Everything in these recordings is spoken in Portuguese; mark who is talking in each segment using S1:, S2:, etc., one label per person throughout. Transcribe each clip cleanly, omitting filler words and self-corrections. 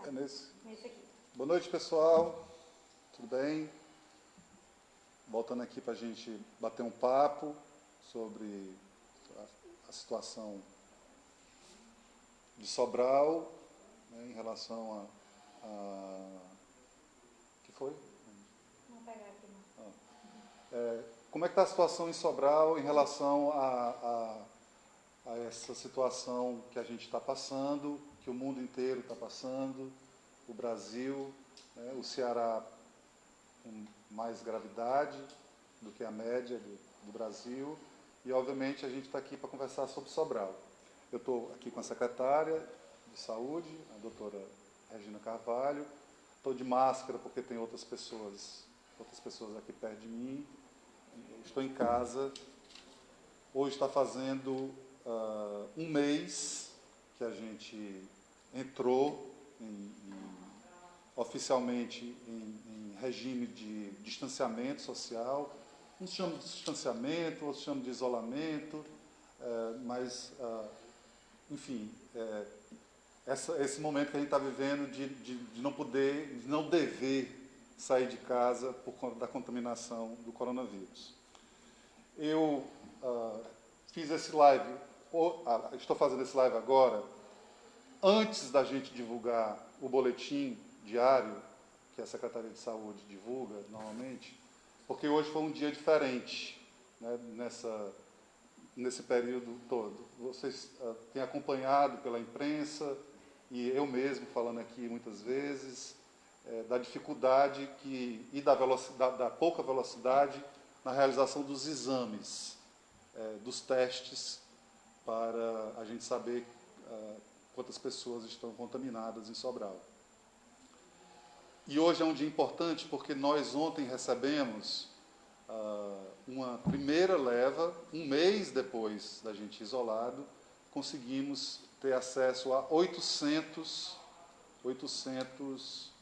S1: É nesse?
S2: Nesse aqui.
S1: Boa noite, pessoal. Tudo bem? Voltando aqui para a gente bater um papo sobre a situação de Sobral, né, em relação a... que foi?
S2: Vamos pegar aqui, não.
S1: Como é que está a situação em Sobral em relação a essa situação que a gente está passando, que o mundo inteiro está passando, o Brasil, né, o Ceará com mais gravidade do que a média do Brasil, e obviamente a gente está aqui para conversar sobre Sobral. Eu estou aqui com a secretária de saúde, a doutora Regina Carvalho, estou de máscara porque tem outras pessoas aqui perto de mim, estou em casa. Hoje está fazendo um mês que a gente entrou oficialmente em regime de distanciamento social. Uns chamam de distanciamento, outros chamam de isolamento, mas, enfim, esse momento que a gente está vivendo de não poder, de não dever sair de casa por conta da contaminação do coronavírus. Eu fiz esse live, estou fazendo esse live agora, antes da gente divulgar o boletim diário, que a Secretaria de Saúde divulga normalmente, porque hoje foi um dia diferente, né, nesse período todo. Vocês têm acompanhado pela imprensa, e eu mesmo falando aqui muitas vezes, da dificuldade e da pouca velocidade na realização dos exames, dos testes, para a gente saber quantas pessoas estão contaminadas em Sobral. E hoje é um dia importante porque nós ontem recebemos uma primeira leva, um mês depois da gente isolado, conseguimos ter acesso a 800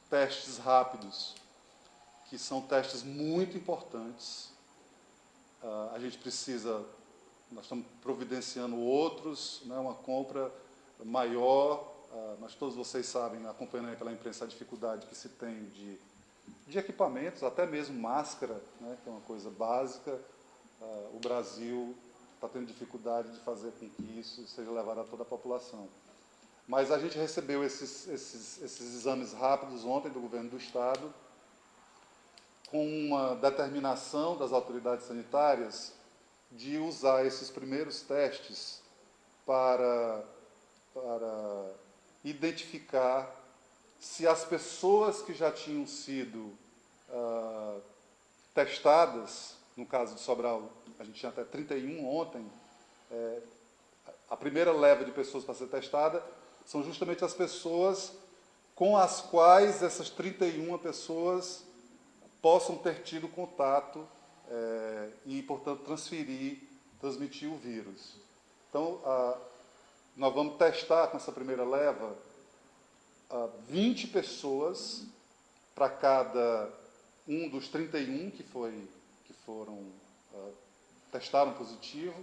S1: testes rápidos, que são testes muito importantes. A gente nós estamos providenciando outros, né, uma compra maior. Mas todos vocês sabem, acompanhando aí pela imprensa, a dificuldade que se tem de equipamentos, até mesmo máscara, né, que é uma coisa básica. O Brasil está tendo dificuldade de fazer com que isso seja levado a toda a população. Mas a gente recebeu esses exames rápidos ontem do governo do Estado, com uma determinação das autoridades sanitárias de usar esses primeiros testes para identificar se as pessoas que já tinham sido testadas, no caso de Sobral, a gente tinha até 31 ontem, a primeira leva de pessoas para ser testada são justamente as pessoas com as quais essas 31 pessoas possam ter tido contato e, portanto, transmitir o vírus. Então, nós vamos testar com essa primeira leva 20 pessoas para cada um dos 31 que testaram positivo.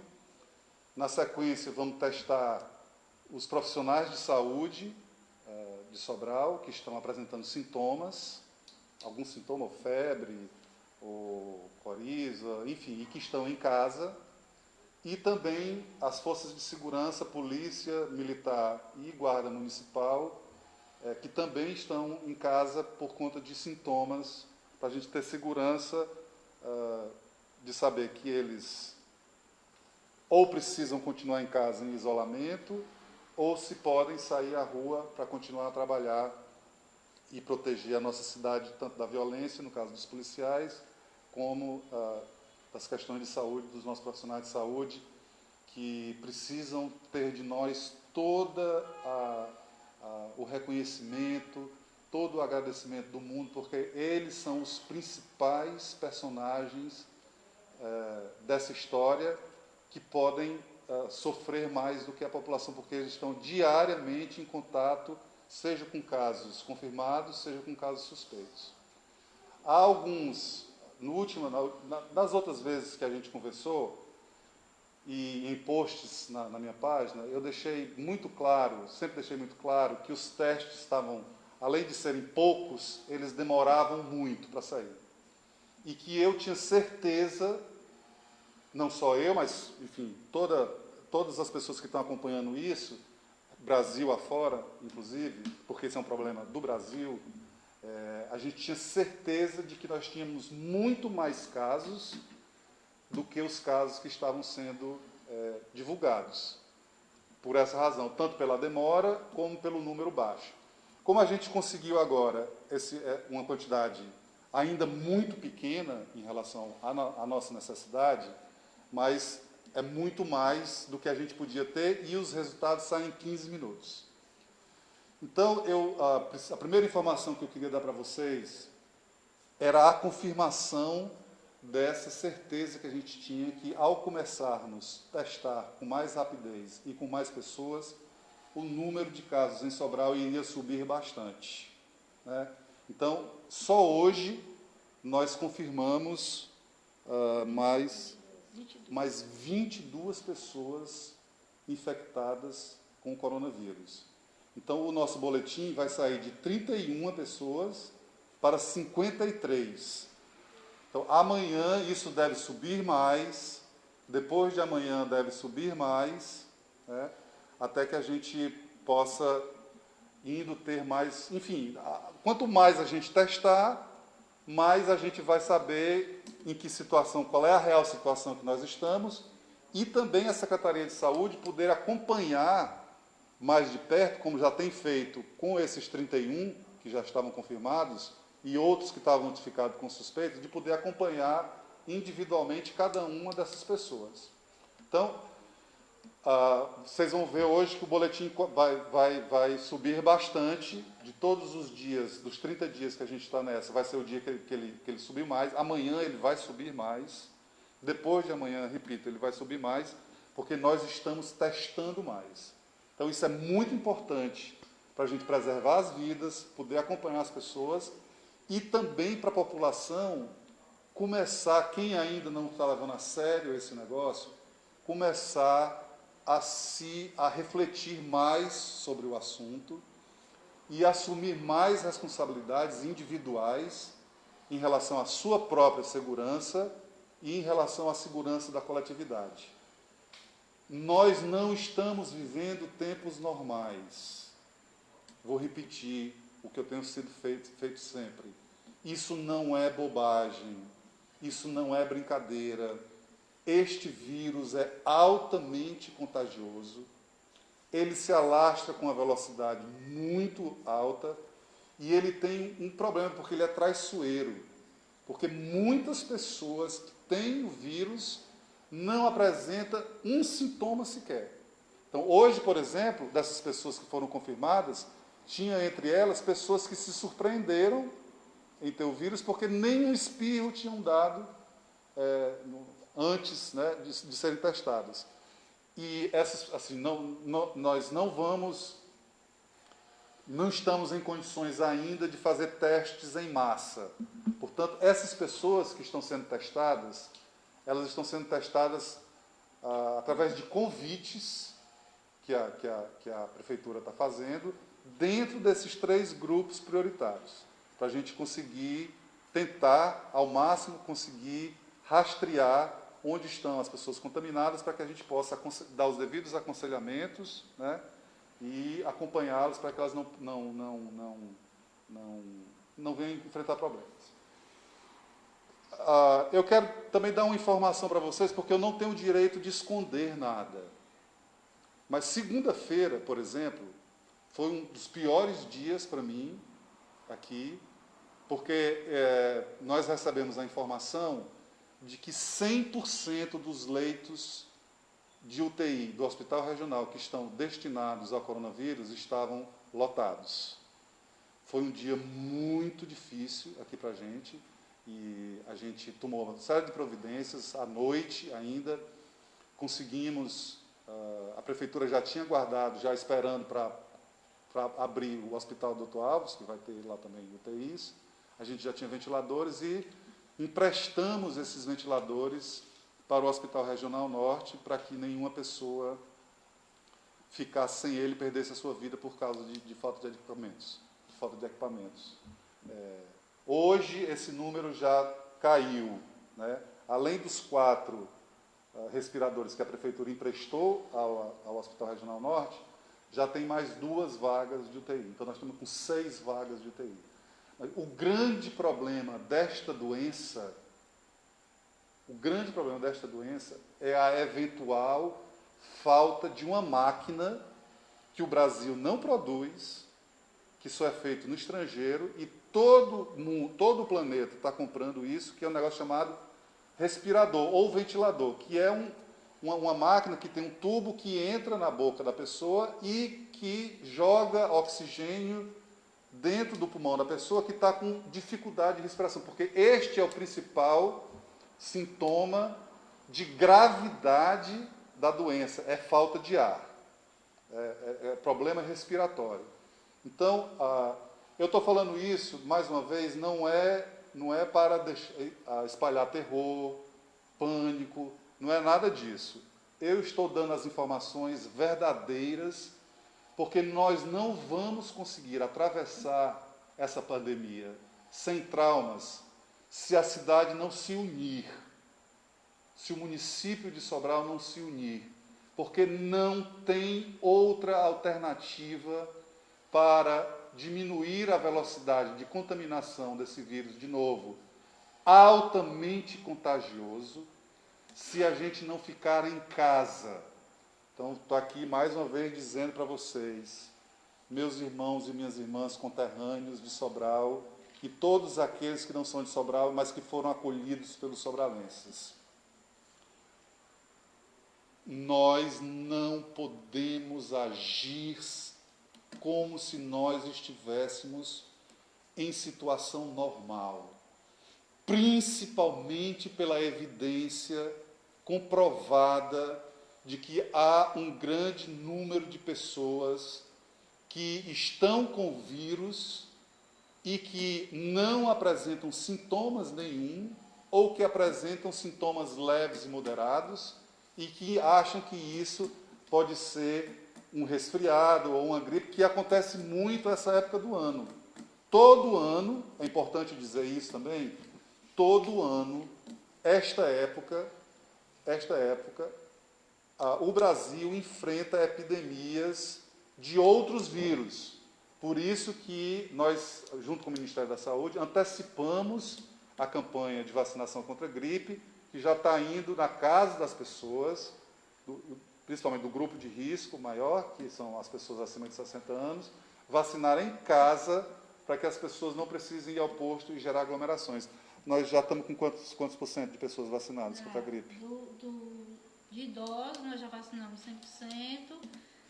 S1: Na sequência, vamos testar os profissionais de saúde de Sobral, que estão apresentando sintomas, algum sintoma, ou febre, ou coriza, enfim, e que estão em casa. E também as forças de segurança, polícia militar e guarda municipal, que também estão em casa por conta de sintomas, para a gente ter segurança de saber que eles ou precisam continuar em casa em isolamento, ou se podem sair à rua para continuar a trabalhar e proteger a nossa cidade tanto da violência, no caso dos policiais, como das questões de saúde, dos nossos profissionais de saúde, que precisam ter de nós todo o reconhecimento, todo o agradecimento do mundo, porque eles são os principais personagens dessa história, que podem sofrer mais do que a população, porque eles estão diariamente em contato, seja com casos confirmados, seja com casos suspeitos. Há alguns, nas outras vezes que a gente conversou, e em posts na minha página, eu deixei muito claro, sempre deixei muito claro, que os testes estavam além de serem poucos, eles demoravam muito para sair. E que eu tinha certeza, não só eu, mas, enfim, todas as pessoas que estão acompanhando isso, Brasil afora, inclusive, porque esse é um problema do Brasil, a gente tinha certeza de que nós tínhamos muito mais casos do que os casos que estavam sendo divulgados. Por essa razão, tanto pela demora como pelo número baixo. Como a gente conseguiu agora uma quantidade ainda muito pequena em relação à nossa necessidade, mas é muito mais do que a gente podia ter e os resultados saem em 15 minutos. Então, a primeira informação que eu queria dar para vocês era a confirmação dessa certeza que a gente tinha que, ao começarmos a testar com mais rapidez e com mais pessoas, o número de casos em Sobral iria subir bastante, né? Então, só hoje nós confirmamos mais 22 pessoas infectadas com o coronavírus. Então, o nosso boletim vai sair de 31 pessoas para 53. Então, amanhã isso deve subir mais, depois de amanhã deve subir mais, né, até que a gente possa indo ter mais... Enfim, quanto mais a gente testar, mais a gente vai saber em que situação, qual é a real situação que nós estamos, e também a Secretaria de Saúde poder acompanhar mais de perto, como já tem feito com esses 31 que já estavam confirmados, e outros que estavam notificados com suspeitos, de poder acompanhar individualmente cada uma dessas pessoas. Então, vocês vão ver hoje que o boletim vai subir bastante, de todos os dias, dos 30 dias que a gente está nessa, vai ser o dia que ele subiu mais, amanhã ele vai subir mais, depois de amanhã, repito, ele vai subir mais, porque nós estamos testando mais. Então, isso é muito importante para a gente preservar as vidas, poder acompanhar as pessoas, e também para a população começar, quem ainda não está levando a sério esse negócio, começar a refletir mais sobre o assunto e assumir mais responsabilidades individuais em relação à sua própria segurança e em relação à segurança da coletividade. Nós não estamos vivendo tempos normais. Vou repetir o que eu tenho sido feito sempre. Isso não é bobagem, isso não é brincadeira. Este vírus é altamente contagioso, ele se alastra com uma velocidade muito alta e ele tem um problema, porque ele é traiçoeiro. Porque muitas pessoas que têm o vírus não apresentam um sintoma sequer. Então, hoje, por exemplo, dessas pessoas que foram confirmadas, tinha entre elas pessoas que se surpreenderam em ter o vírus porque nem um espirro tinham dado antes, né, de serem testadas. E essas, assim, nós não estamos em condições ainda de fazer testes em massa. Portanto, essas pessoas que estão sendo testadas, elas estão sendo testadas através de convites que a Prefeitura está fazendo, dentro desses 3 grupos prioritários, para a gente conseguir tentar, ao máximo, conseguir rastrear onde estão as pessoas contaminadas, para que a gente possa dar os devidos aconselhamentos, né, e acompanhá-las para que elas não venham enfrentar problemas. Eu quero também dar uma informação para vocês, porque eu não tenho o direito de esconder nada. Mas segunda-feira, por exemplo, foi um dos piores dias para mim aqui, porque nós recebemos a informação de que 100% dos leitos de UTI do Hospital Regional que estão destinados ao coronavírus estavam lotados. Foi um dia muito difícil aqui para a gente, e a gente tomou uma série de providências. À noite ainda, conseguimos, a Prefeitura já tinha guardado, já esperando para abrir o Hospital Dr. Alves, que vai ter lá também UTIs, a gente já tinha ventiladores e emprestamos esses ventiladores para o Hospital Regional Norte, para que nenhuma pessoa ficasse sem ele, perdesse a sua vida por causa de falta de equipamentos, falta de equipamentos. Hoje, esse número já caiu, né? Além dos 4 respiradores que a Prefeitura emprestou ao Hospital Regional Norte, já tem mais 2 vagas de UTI. Então, nós estamos com 6 vagas de UTI. O grande problema desta doença é a eventual falta de uma máquina que o Brasil não produz, que só é feito no estrangeiro, e todo o planeta está comprando isso, que é um negócio chamado respirador ou ventilador, que é uma máquina que tem um tubo que entra na boca da pessoa e que joga oxigênio dentro do pulmão da pessoa que está com dificuldade de respiração, porque este é o principal sintoma de gravidade da doença, é falta de ar, é problema respiratório. Então, eu estou falando isso, mais uma vez, não é para espalhar terror, pânico, não é nada disso. Eu estou dando as informações verdadeiras, porque nós não vamos conseguir atravessar essa pandemia sem traumas se a cidade não se unir, se o município de Sobral não se unir, porque não tem outra alternativa para diminuir a velocidade de contaminação desse vírus, de novo, altamente contagioso, se a gente não ficar em casa. Então, estou aqui mais uma vez dizendo para vocês, meus irmãos e minhas irmãs conterrâneos de Sobral, e todos aqueles que não são de Sobral, mas que foram acolhidos pelos sobralenses. Nós não podemos agir como se nós estivéssemos em situação normal, principalmente pela evidência comprovada de que há um grande número de pessoas que estão com o vírus e que não apresentam sintomas nenhum, ou que apresentam sintomas leves e moderados, e que acham que isso pode ser um resfriado ou uma gripe, que acontece muito nessa época do ano. Todo ano, é importante dizer isso também, todo ano, esta época, o Brasil enfrenta epidemias de outros vírus. Por isso que nós, junto com o Ministério da Saúde, antecipamos a campanha de vacinação contra a gripe, que já está indo na casa das pessoas, principalmente do grupo de risco maior, que são as pessoas acima de 60 anos, vacinar em casa, para que as pessoas não precisem ir ao posto e gerar aglomerações. Nós já estamos com quantos por cento de pessoas vacinadas contra a gripe?
S3: De idosos, nós já vacinamos 100%,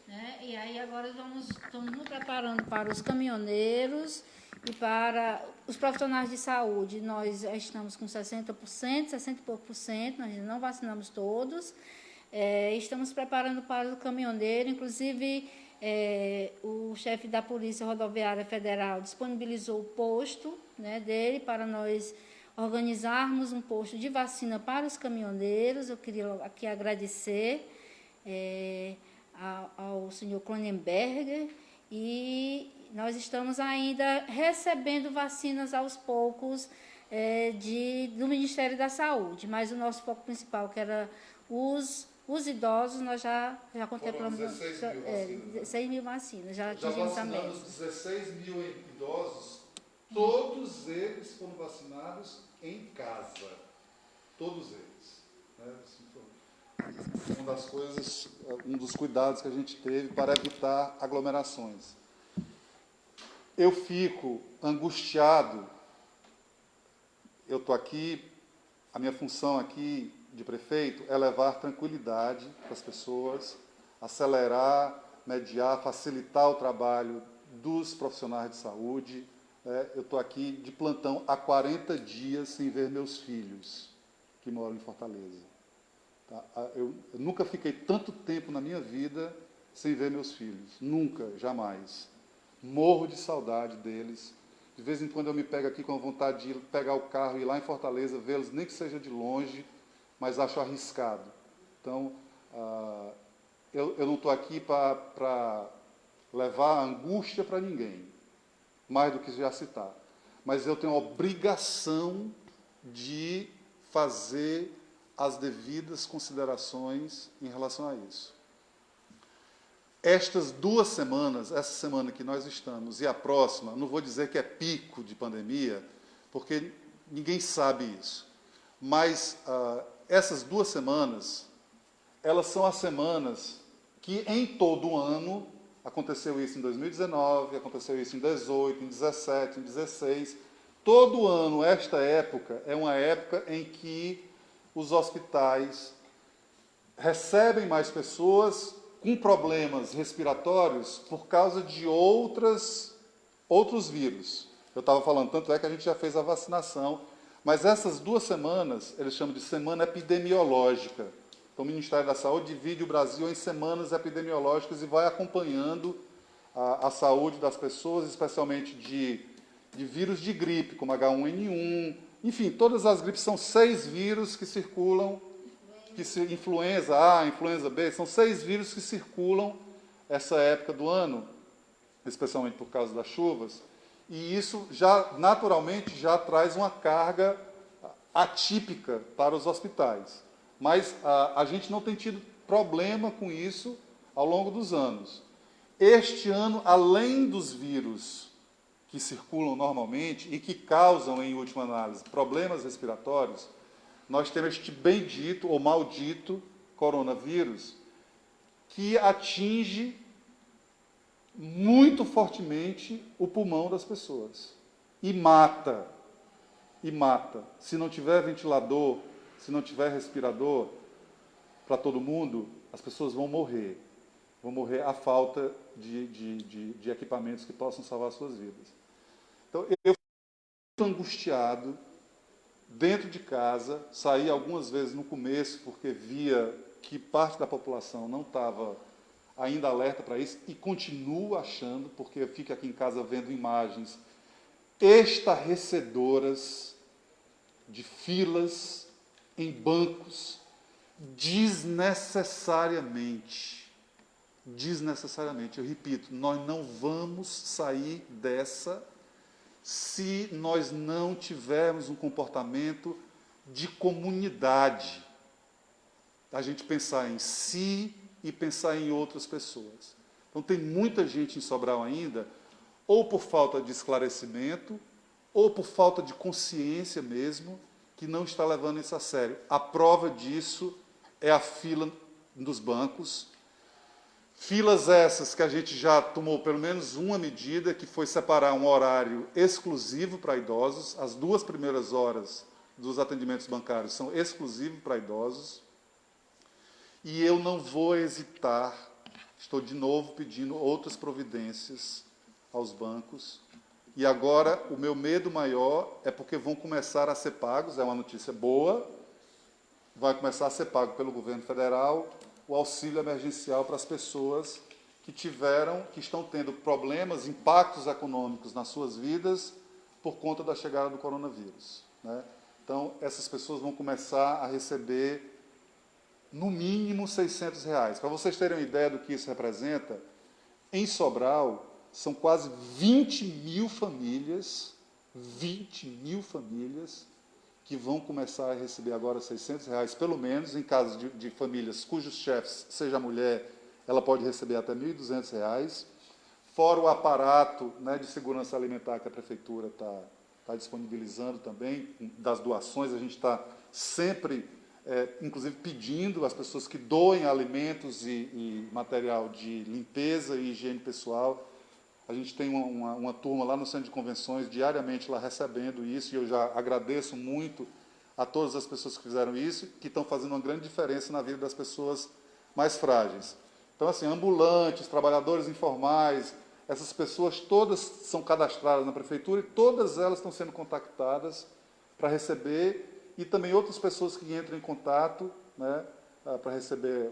S3: né? E aí agora estamos nos preparando para os caminhoneiros e para os profissionais de saúde. Nós já estamos com 60%, 60 e pouco por cento, nós não vacinamos todos. Estamos preparando para o caminhoneiro, inclusive o chefe da Polícia Rodoviária Federal disponibilizou o posto, né, dele para nós organizarmos um posto de vacina para os caminhoneiros. Eu queria aqui agradecer ao senhor Cronenberger, e nós estamos ainda recebendo vacinas aos poucos do Ministério da Saúde, mas o nosso foco principal, que era os idosos, nós já contemplamos 16 mil vacinas, já atingimos a meta.
S1: 16 mil idosos, todos eles foram vacinados em casa, todos eles, né? Uma das coisas, um dos cuidados que a gente teve para evitar aglomerações. Eu fico angustiado, eu estou aqui, a minha função aqui de prefeito é levar tranquilidade para as pessoas, acelerar, mediar, facilitar o trabalho dos profissionais de saúde. Eu estou aqui de plantão há 40 dias sem ver meus filhos, que moram em Fortaleza. Tá? Eu nunca fiquei tanto tempo na minha vida sem ver meus filhos. Nunca, jamais. Morro de saudade deles. De vez em quando eu me pego aqui com a vontade de pegar o carro e ir lá em Fortaleza, vê-los, nem que seja de longe, mas acho arriscado. Então, eu não estou aqui para levar angústia para ninguém. mais do que já citar. Mas eu tenho a obrigação de fazer as devidas considerações em relação a isso. Estas 2 semanas, essa semana que nós estamos e a próxima, não vou dizer que é pico de pandemia, porque ninguém sabe isso. Mas essas 2 semanas, elas são as semanas que em todo ano, aconteceu isso em 2019, aconteceu isso em 2018, em 2017, em 2016, todo ano, esta época, é uma época em que os hospitais recebem mais pessoas com problemas respiratórios por causa de outros vírus. Eu estava falando, tanto é que a gente já fez a vacinação, mas essas 2 semanas, eles chamam de semana epidemiológica. Então, o Ministério da Saúde divide o Brasil em semanas epidemiológicas e vai acompanhando a saúde das pessoas, especialmente de vírus de gripe, como H1N1, enfim, todas as gripes são 6 vírus que circulam, influenza A, influenza B, são 6 vírus que circulam essa época do ano, especialmente por causa das chuvas, e isso já naturalmente já traz uma carga atípica para os hospitais. Mas a gente não tem tido problema com isso ao longo dos anos. Este ano, além dos vírus que circulam normalmente e que causam, em última análise, problemas respiratórios, nós temos este bendito ou maldito coronavírus que atinge muito fortemente o pulmão das pessoas e mata. E mata. Se não tiver ventilador, se não tiver respirador para todo mundo, as pessoas vão morrer. Vão morrer à falta de equipamentos que possam salvar suas vidas. Então, eu fico angustiado dentro de casa, saí algumas vezes no começo, porque via que parte da população não estava ainda alerta para isso, e continuo achando, porque eu fico aqui em casa vendo imagens estarrecedoras de filas em bancos, desnecessariamente. Desnecessariamente. Eu repito, nós não vamos sair dessa se nós não tivermos um comportamento de comunidade. A gente pensar em si e pensar em outras pessoas. Então, tem muita gente em Sobral ainda, ou por falta de esclarecimento, ou por falta de consciência mesmo, que não está levando isso a sério. A prova disso é a fila dos bancos. Filas essas que a gente já tomou pelo menos uma medida, que foi separar um horário exclusivo para idosos. As 2 primeiras horas dos atendimentos bancários são exclusivos para idosos. E eu não vou hesitar, estou de novo pedindo outras providências aos bancos. E agora, o meu medo maior é porque vão começar a ser pagos, é uma notícia boa, vai começar a ser pago pelo governo federal o auxílio emergencial para as pessoas que estão tendo problemas, impactos econômicos nas suas vidas por conta da chegada do coronavírus, né? Então, essas pessoas vão começar a receber, no mínimo, R$600. Para vocês terem uma ideia do que isso representa, em Sobral, são quase 20 mil famílias, que vão começar a receber agora R$600, pelo menos, em caso de famílias cujos chefes seja a mulher, ela pode receber até R$1.200, fora o aparato, né, de segurança alimentar que a Prefeitura está disponibilizando também, das doações. A gente está sempre, inclusive, pedindo às pessoas que doem alimentos e material de limpeza e higiene pessoal. A gente tem uma turma lá no Centro de Convenções, diariamente lá recebendo isso, e eu já agradeço muito a todas as pessoas que fizeram isso, que estão fazendo uma grande diferença na vida das pessoas mais frágeis. Então, assim, ambulantes, trabalhadores informais, essas pessoas todas são cadastradas na Prefeitura e todas elas estão sendo contactadas para receber, e também outras pessoas que entram em contato, né, para receber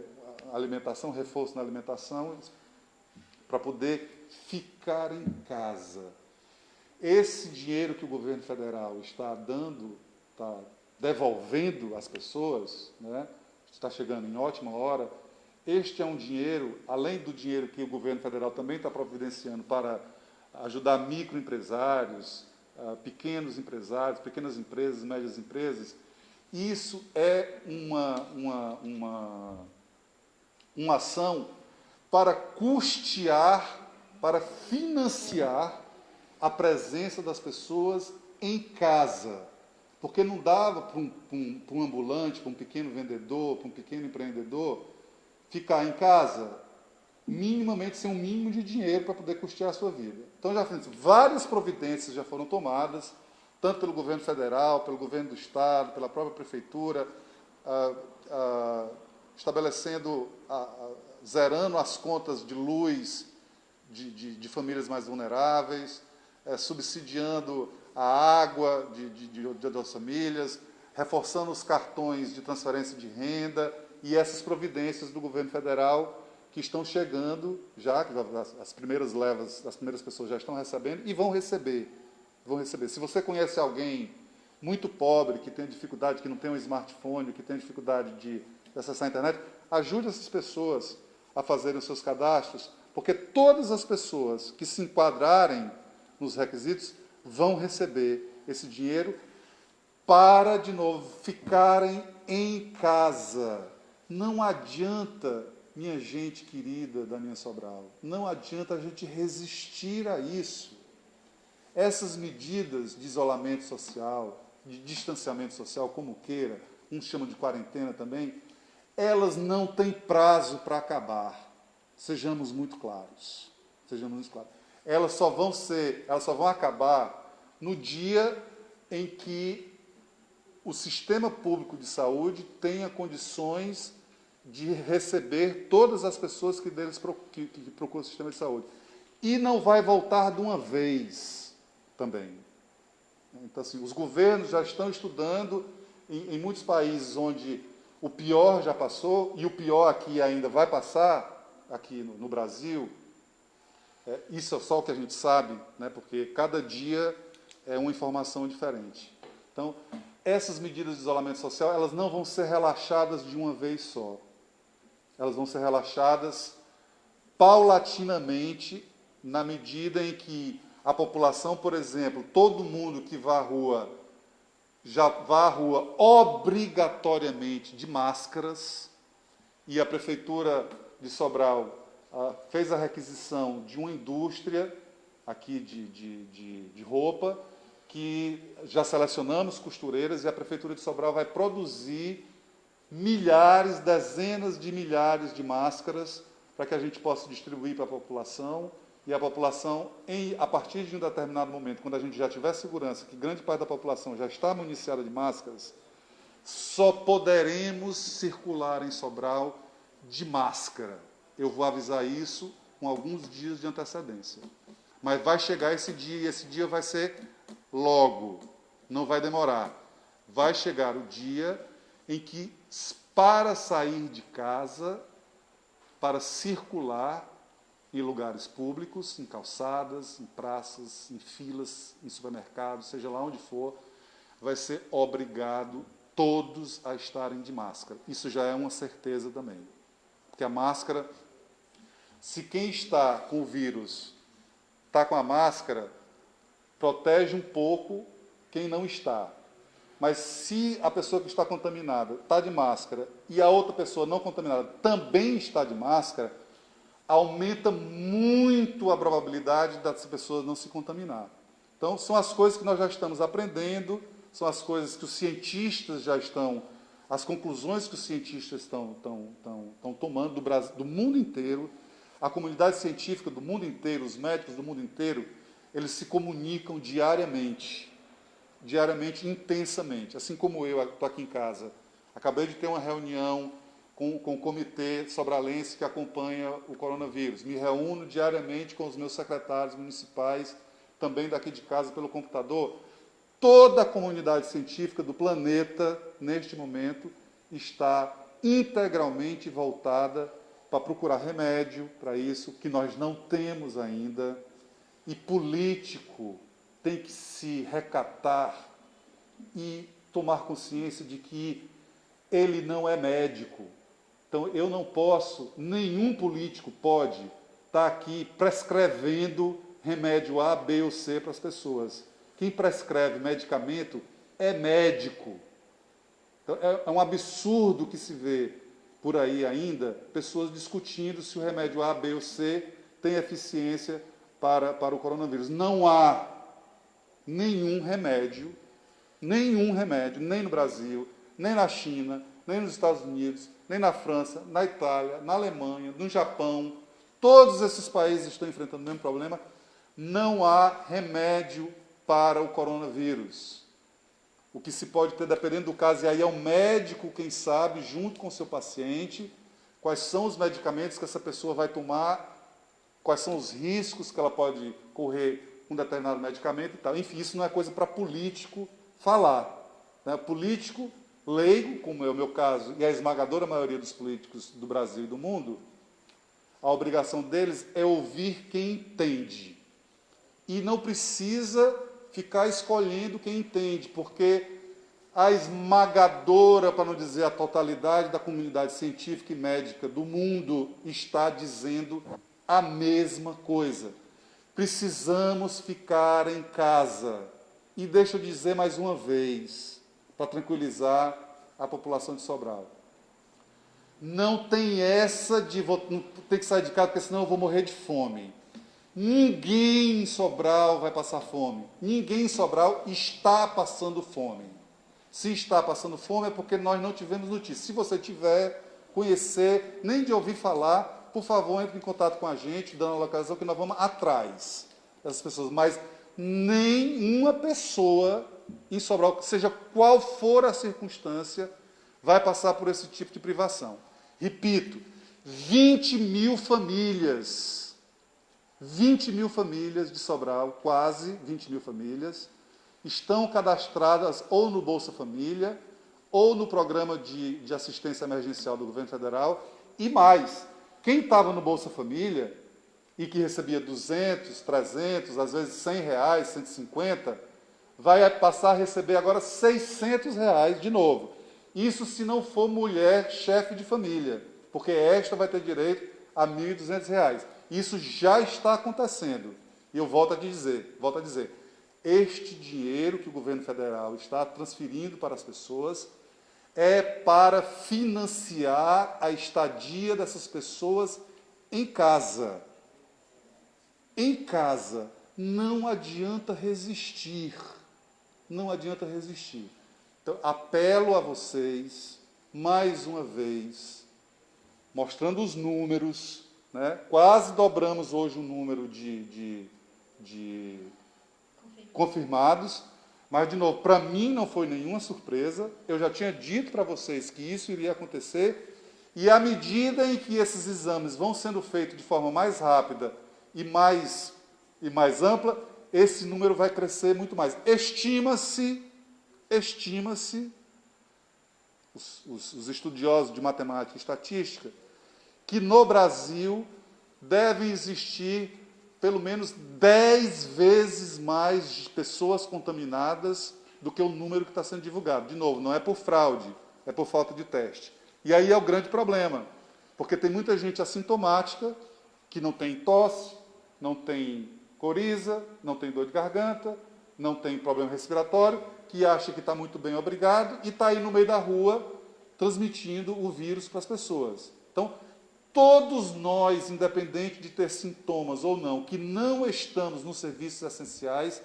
S1: alimentação, reforço na alimentação, para poder ficar em casa. Esse dinheiro que o governo federal está dando, está devolvendo às pessoas, né, está chegando em ótima hora. Este é um dinheiro, além do dinheiro que o governo federal também está providenciando para ajudar microempresários, pequenos empresários, pequenas empresas, médias empresas. Isso é uma ação para custear, para financiar a presença das pessoas em casa. Porque não dava para um ambulante, para um pequeno vendedor, para um pequeno empreendedor, ficar em casa minimamente sem um mínimo de dinheiro para poder custear a sua vida. Então, já fiz várias providências já foram tomadas, tanto pelo governo federal, pelo governo do estado, pela própria prefeitura, estabelecendo, zerando as contas de luz de famílias mais vulneráveis, subsidiando a água das famílias, reforçando os cartões de transferência de renda e essas providências do governo federal que estão chegando, já que as primeiras levas, as primeiras pessoas já estão recebendo e vão receber. Se você conhece alguém muito pobre, que tem dificuldade, que não tem um smartphone, que tem dificuldade de acessar a internet, ajude essas pessoas a fazerem os seus cadastros, porque todas as pessoas que se enquadrarem nos requisitos vão receber esse dinheiro para, de novo, ficarem em casa. Não adianta, minha gente querida da Aninha Sobral, não adianta a gente resistir a isso. Essas medidas de isolamento social, de distanciamento social, como queira, uns chamam de quarentena também, elas não têm prazo para acabar. Sejamos muito claros. Elas só vão acabar no dia em que o sistema público de saúde tenha condições de receber todas as pessoas que procuram o sistema de saúde. E não vai voltar de uma vez também. Então, assim, os governos já estão estudando, em muitos países onde o pior já passou, e o pior aqui ainda vai passar, aqui no Brasil, isso é só o que a gente sabe, né, porque cada dia é uma informação diferente. Então, essas medidas de isolamento social, elas não vão ser relaxadas de uma vez só. Elas vão ser relaxadas paulatinamente, na medida em que a população, por exemplo, todo mundo que vá à rua, já vá à rua obrigatoriamente de máscaras, e a Prefeitura de Sobral fez a requisição de uma indústria aqui de roupa, que já selecionamos costureiras, e a Prefeitura de Sobral vai produzir milhares, dezenas de milhares de máscaras para que a gente possa distribuir para a população, e a população, a partir de um determinado momento, quando a gente já tiver segurança que grande parte da população já está municiada de máscaras, só poderemos circular em Sobral de máscara. Eu vou avisar isso com alguns dias de antecedência. Mas vai chegar esse dia, e esse dia vai ser logo, não vai demorar. Vai chegar o dia em que, para sair de casa, para circular em lugares públicos, em calçadas, em praças, em filas, em supermercados, seja lá onde for, vai ser obrigado todos a estarem de máscara. Isso já é uma certeza também. Porque a máscara, se quem está com o vírus está com a máscara, protege um pouco quem não está. Mas se a pessoa que está contaminada está de máscara e a outra pessoa não contaminada também está de máscara, aumenta muito a probabilidade das pessoas não se contaminar. Então, são as coisas que nós já estamos aprendendo, são as coisas que os cientistas já estão, as conclusões que os cientistas estão tomando do mundo inteiro, a comunidade científica do mundo inteiro, os médicos do mundo inteiro, eles se comunicam diariamente, intensamente. Assim como eu estou aqui em casa, acabei de ter uma reunião com o comitê sobralense que acompanha o coronavírus. Me reúno diariamente com os meus secretários municipais, também daqui de casa pelo computador. Toda a comunidade científica do planeta, neste momento, está integralmente voltada para procurar remédio para isso, que nós não temos ainda. E político tem que se recatar e tomar consciência de que ele não é médico. Então, eu não posso, nenhum político pode estar aqui prescrevendo remédio A, B ou C para as pessoas. Quem prescreve medicamento é médico. Então, é um absurdo que se vê por aí ainda pessoas discutindo se o remédio A, B ou C tem eficiência para o coronavírus. Não há nenhum remédio, nem no Brasil, nem na China, nem nos Estados Unidos, nem na França, na Itália, na Alemanha, no Japão. Todos esses países estão enfrentando o mesmo problema. Não há remédio para o coronavírus. O que se pode ter, dependendo do caso, e aí é o médico quem sabe, junto com o seu paciente, quais são os medicamentos que essa pessoa vai tomar, quais são os riscos que ela pode correr com um determinado medicamento e tal. Enfim, isso não é coisa para político falar. Né? Político leigo, como é o meu caso, e a esmagadora maioria dos políticos do Brasil e do mundo, a obrigação deles é ouvir quem entende. E não precisa ficar escolhendo quem entende, porque a esmagadora, para não dizer a totalidade da comunidade científica e médica do mundo está dizendo a mesma coisa. Precisamos ficar em casa. E deixa eu dizer mais uma vez, para tranquilizar a população de Sobral. Não tem essa de não ter que sair de casa, porque senão eu vou morrer de fome. Ninguém em Sobral vai passar fome. Ninguém em Sobral está passando fome. Se está passando fome é porque nós não tivemos notícia. Se você tiver, conhecer, nem de ouvir falar, por favor, entre em contato com a gente, dando a localização, que nós vamos atrás dessas pessoas. Mas nenhuma pessoa em Sobral, seja qual for a circunstância, vai passar por esse tipo de privação. Repito, 20 mil famílias de Sobral, quase 20 mil famílias, estão cadastradas ou no Bolsa Família, ou no programa de assistência emergencial do governo federal, e mais, quem estava no Bolsa Família e que recebia 200, 300, às vezes 100 reais, 150, vai passar a receber agora 600 reais de novo. Isso se não for mulher chefe de família, porque esta vai ter direito a 1.200 reais. Isso já está acontecendo. E eu volto a dizer, este dinheiro que o governo federal está transferindo para as pessoas é para financiar a estadia dessas pessoas em casa. Em casa. Não adianta resistir. Não adianta resistir. Então, apelo a vocês, mais uma vez, mostrando os números, né? Quase dobramos hoje o número de confirmados, mas, de novo, para mim não foi nenhuma surpresa, eu já tinha dito para vocês que isso iria acontecer, e à medida em que esses exames vão sendo feitos de forma mais rápida e mais ampla, esse número vai crescer muito mais. Estima-se, os estudiosos de matemática e estatística, que no Brasil devem existir pelo menos 10 vezes mais pessoas contaminadas do que o número que está sendo divulgado. De novo, não é por fraude, é por falta de teste. E aí é o grande problema, porque tem muita gente assintomática que não tem tosse, não tem coriza, não tem dor de garganta, não tem problema respiratório, que acha que está muito bem, obrigado, e está aí no meio da rua transmitindo o vírus para as pessoas. Então, todos nós, independente de ter sintomas ou não, que não estamos nos serviços essenciais,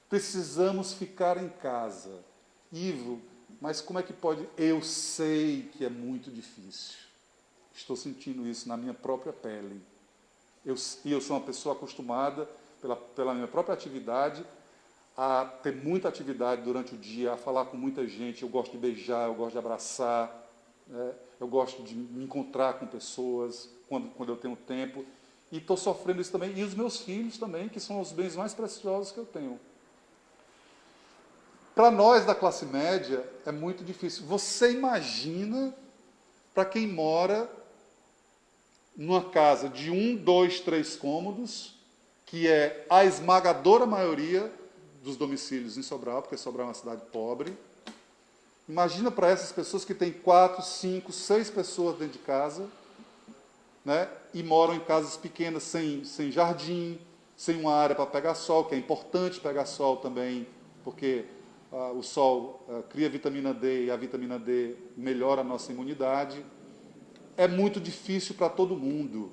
S1: precisamos ficar em casa. Ivo, mas como é que pode? Eu sei que é muito difícil. Estou sentindo isso na minha própria pele. Eu sou uma pessoa acostumada, pela minha própria atividade, a ter muita atividade durante o dia, a falar com muita gente. Eu gosto de beijar, eu gosto de abraçar, eu gosto de me encontrar com pessoas quando eu tenho tempo. E estou sofrendo isso também. E os meus filhos também, que são os bens mais preciosos que eu tenho. Para nós da classe média, é muito difícil. Você imagina para quem mora numa casa de 1, 2, 3 cômodos, que é a esmagadora maioria dos domicílios em Sobral, porque Sobral é uma cidade pobre. Imagina para essas pessoas que têm 4, 5, 6 pessoas dentro de casa, né, e moram em casas pequenas, sem jardim, sem uma área para pegar sol, que é importante pegar sol também, porque o sol cria vitamina D e a vitamina D melhora a nossa imunidade. É muito difícil para todo mundo,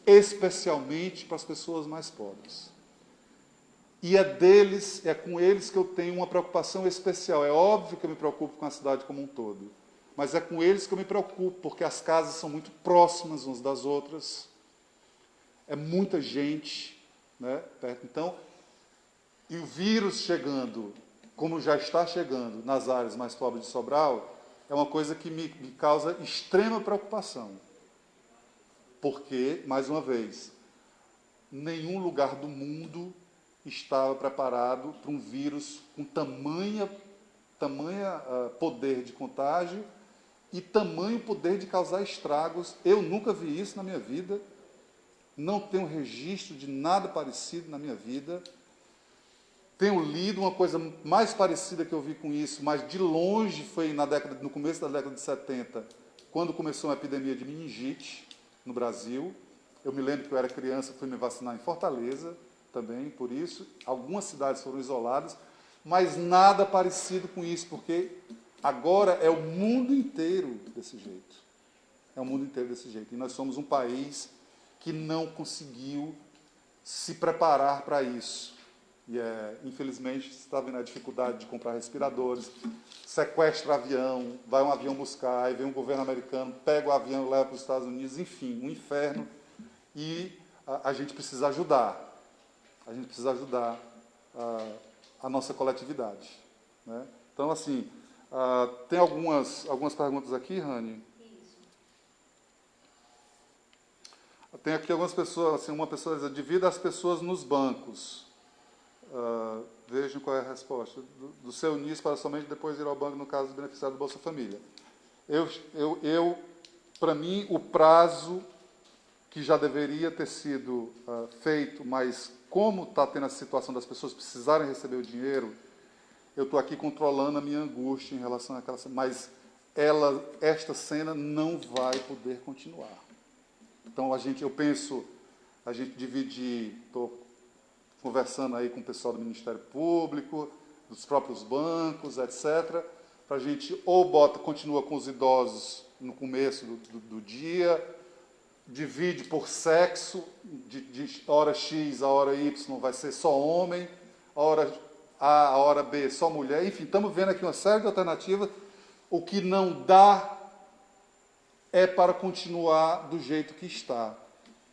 S1: especialmente para as pessoas mais pobres. E é com eles que eu tenho uma preocupação especial. É óbvio que eu me preocupo com a cidade como um todo, mas é com eles que eu me preocupo, porque as casas são muito próximas umas das outras, é muita gente, né, perto. Então, e o vírus chegando, como já está chegando nas áreas mais pobres de Sobral, é uma coisa que me causa extrema preocupação. Porque, mais uma vez, nenhum lugar do mundo estava preparado para um vírus com tamanha poder de contágio e tamanho poder de causar estragos. Eu nunca vi isso na minha vida, não tenho registro de nada parecido na minha vida. Tenho lido uma coisa mais parecida que eu vi com isso, mas de longe foi no começo da década de 70, quando começou uma epidemia de meningite no Brasil. Eu me lembro que eu era criança, fui me vacinar em Fortaleza também, por isso. Algumas cidades foram isoladas, mas nada parecido com isso, porque agora é o mundo inteiro desse jeito. É o mundo inteiro desse jeito. E nós somos um país que não conseguiu se preparar para isso. E, infelizmente, você está vendo a dificuldade de comprar respiradores, sequestra avião, vai um avião buscar, aí vem um governo americano, pega o avião e leva para os Estados Unidos, enfim, um inferno. E a gente precisa ajudar. A gente precisa ajudar a nossa coletividade, né? Então, assim, tem algumas perguntas aqui, Rani?
S2: Isso.
S1: Tem aqui algumas pessoas, assim, uma pessoa diz, divida as pessoas nos bancos. Vejam qual é a resposta. Do seu início para somente depois ir ao banco, no caso do beneficiário do Bolsa Família. Para mim, o prazo que já deveria ter sido feito, mas como está tendo a situação das pessoas precisarem receber o dinheiro, eu estou aqui controlando a minha angústia em relação àquela cena, mas esta cena não vai poder continuar. Então, eu penso, a gente dividir, estou conversando aí com o pessoal do Ministério Público, dos próprios bancos, etc., para a gente continua com os idosos no começo do dia, divide por sexo, de hora X a hora Y vai ser só homem, a hora A, a hora B só mulher, enfim, estamos vendo aqui uma série de alternativas. O que não dá é para continuar do jeito que está.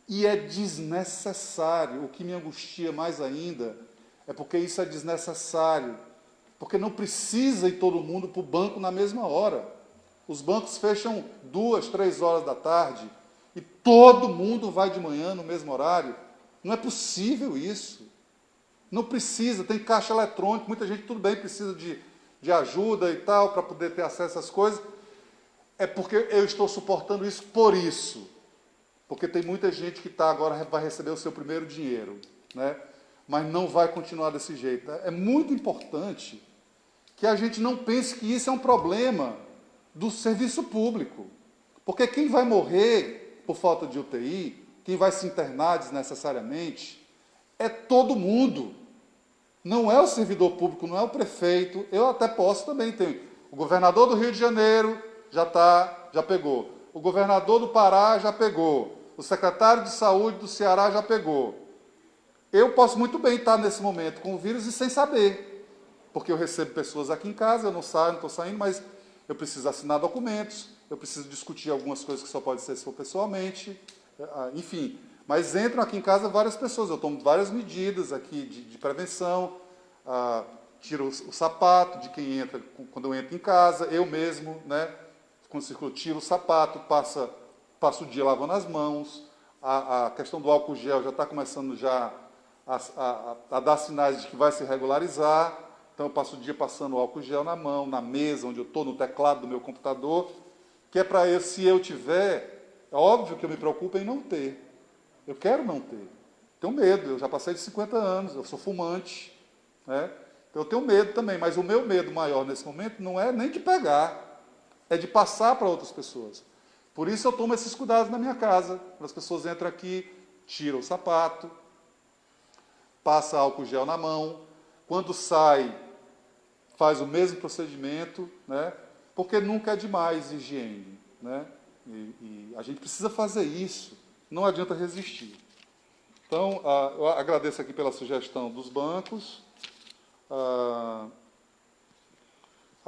S1: E é desnecessário. O que me angustia mais ainda é porque isso é desnecessário. Porque não precisa ir todo mundo para o banco na mesma hora. Os bancos fecham 2, 3 horas da tarde e todo mundo vai de manhã no mesmo horário. Não é possível isso. Não precisa, tem caixa eletrônico, muita gente, tudo bem, precisa de ajuda e tal, para poder ter acesso às coisas. É porque eu estou suportando isso por isso. Porque tem muita gente que agora vai receber o seu primeiro dinheiro, né? Mas não vai continuar desse jeito. É muito importante que a gente não pense que isso é um problema do serviço público. Porque quem vai morrer por falta de UTI, quem vai se internar desnecessariamente, é todo mundo. Não é o servidor público, não é o prefeito. Eu até posso também ter. O governador do Rio de Janeiro já pegou. O governador do Pará já pegou. O secretário de saúde do Ceará já pegou. Eu posso muito bem estar nesse momento com o vírus e sem saber. Porque eu recebo pessoas aqui em casa, eu não saio, não estou saindo, mas eu preciso assinar documentos, eu preciso discutir algumas coisas que só pode ser se for pessoalmente, enfim. Mas entram aqui em casa várias pessoas, eu tomo várias medidas aqui de prevenção, tiro o sapato de quem entra, quando eu entro em casa, eu mesmo, né, quando circulo, tiro o sapato, passo o dia lavando as mãos, a questão do álcool gel já está começando já a dar sinais de que vai se regularizar, então eu passo o dia passando o álcool gel na mão, na mesa onde eu estou, no teclado do meu computador, que é para se eu tiver, é óbvio que eu me preocupo em não ter. Eu quero não ter. Tenho medo, eu já passei de 50 anos, eu sou fumante, né? Então eu tenho medo também, mas o meu medo maior nesse momento não é nem de pegar, é de passar para outras pessoas. Por isso eu tomo esses cuidados na minha casa. As pessoas entram aqui, tiram o sapato, passa álcool gel na mão, quando sai, faz o mesmo procedimento, né? Porque nunca é demais higiene, né? E a gente precisa fazer isso, não adianta resistir. Então, eu agradeço aqui pela sugestão dos bancos. A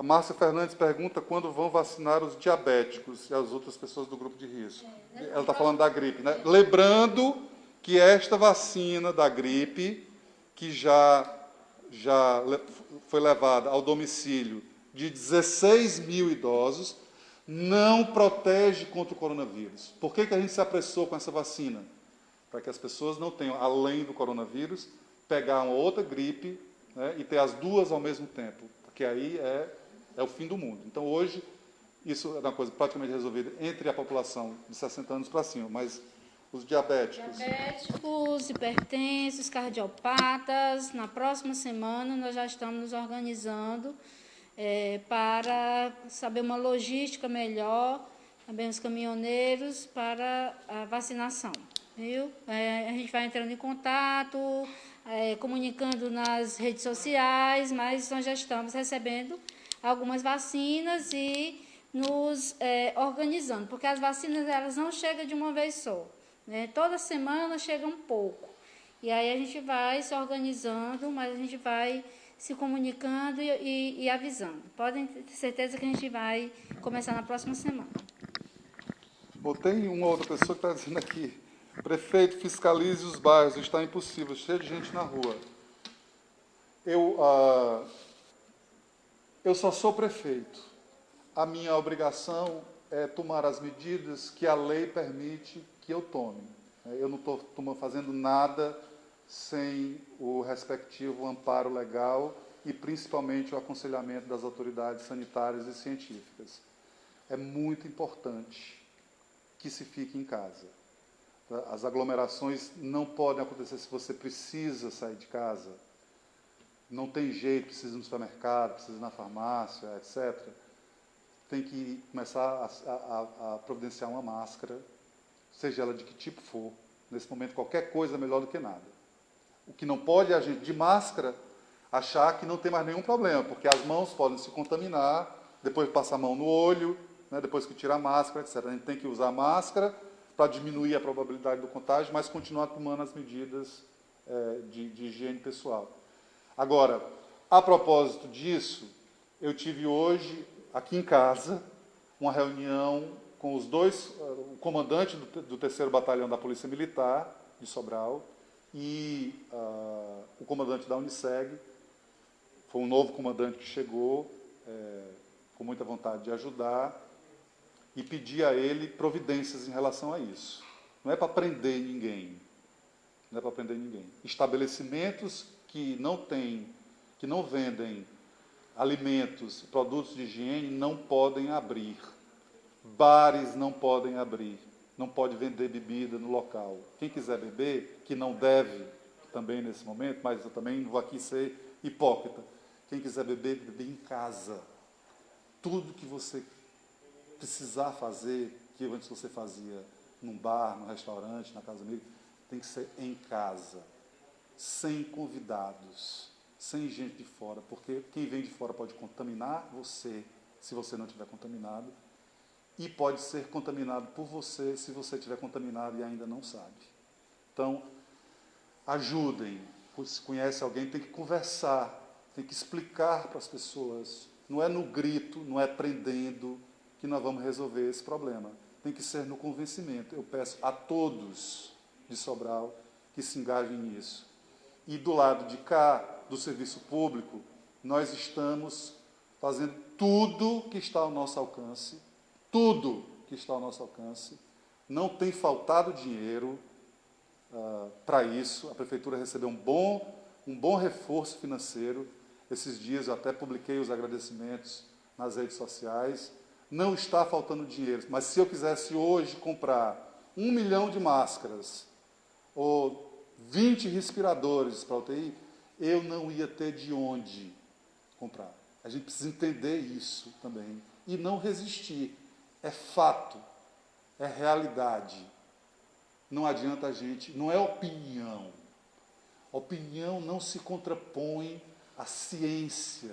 S1: Márcia Fernandes pergunta quando vão vacinar os diabéticos e as outras pessoas do grupo de risco. Ela está falando da gripe, né? Lembrando que esta vacina da gripe, que já foi levada ao domicílio de 16 mil idosos, não protege contra o coronavírus. Por que a gente se apressou com essa vacina? Para que as pessoas não tenham, além do coronavírus, pegar uma outra gripe, né, e ter as duas ao mesmo tempo, porque aí é o fim do mundo. Então, hoje, isso é uma coisa praticamente resolvida entre a população de 60 anos para cima, mas os diabéticos...
S3: Diabéticos, hipertensos, cardiopatas, na próxima semana nós já estamos nos organizando para saber uma logística melhor, também os caminhoneiros, para a vacinação. Viu? A gente vai entrando em contato, comunicando nas redes sociais, mas nós já estamos recebendo algumas vacinas e nos organizando, porque as vacinas elas não chegam de uma vez só, né? Toda semana chega um pouco, e aí a gente vai se organizando, mas a gente vai se comunicando e avisando. Podem ter certeza que a gente vai começar na próxima semana.
S1: Bom, tem uma outra pessoa que está dizendo aqui: prefeito, fiscalize os bairros, está impossível, cheio de gente na rua. Eu só sou prefeito. A minha obrigação é tomar as medidas que a lei permite que eu tome. Eu não estou fazendo nada sem o respectivo amparo legal e, principalmente, o aconselhamento das autoridades sanitárias e científicas. É muito importante que se fique em casa. As aglomerações não podem acontecer se você precisa sair de casa. Não tem jeito, precisa ir no supermercado, precisa ir na farmácia, etc. Tem que começar a providenciar uma máscara, seja ela de que tipo for. Nesse momento, qualquer coisa é melhor do que nada. O que não pode é a gente, de máscara, achar que não tem mais nenhum problema, porque as mãos podem se contaminar, depois passa a mão no olho, né, depois que tira a máscara, etc. A gente tem que usar máscara para diminuir a probabilidade do contágio, mas continuar tomando as medidas de higiene pessoal. Agora, a propósito disso, eu tive hoje, aqui em casa, uma reunião com os dois, o comandante do 3º Batalhão da Polícia Militar, de Sobral, e o comandante da Uniseg. Foi um novo comandante que chegou, com muita vontade de ajudar, e pedi a ele providências em relação a isso. Não é para prender ninguém. Não é para prender ninguém. Estabelecimentos que não vendem alimentos, produtos de higiene, não podem abrir. Bares não podem abrir. Não pode vender bebida no local. Quem quiser beber, que não deve também nesse momento, mas eu também não vou aqui ser hipócrita. Quem quiser beber, beber em casa. Tudo que você precisar fazer, que antes você fazia num bar, num restaurante, na casa do amigo, tem que ser em casa, sem convidados, sem gente de fora, porque quem vem de fora pode contaminar você, se você não estiver contaminado, e pode ser contaminado por você, se você estiver contaminado e ainda não sabe. Então, ajudem. Se conhece alguém, tem que conversar, tem que explicar para as pessoas. Não é no grito, não é prendendo que nós vamos resolver esse problema. Tem que ser no convencimento. Eu peço a todos de Sobral que se engajem nisso. E do lado de cá, do serviço público, nós estamos fazendo tudo que está ao nosso alcance, tudo que está ao nosso alcance. Não tem faltado dinheiro para isso. A Prefeitura recebeu um bom reforço financeiro. Esses dias eu até publiquei os agradecimentos nas redes sociais. Não está faltando dinheiro, mas se eu quisesse hoje comprar 1 milhão de máscaras ou 20 respiradores para a UTI, eu não ia ter de onde comprar. A gente precisa entender isso também e não resistir. É fato, é realidade. Não adianta a gente, não é opinião. Opinião não se contrapõe à ciência.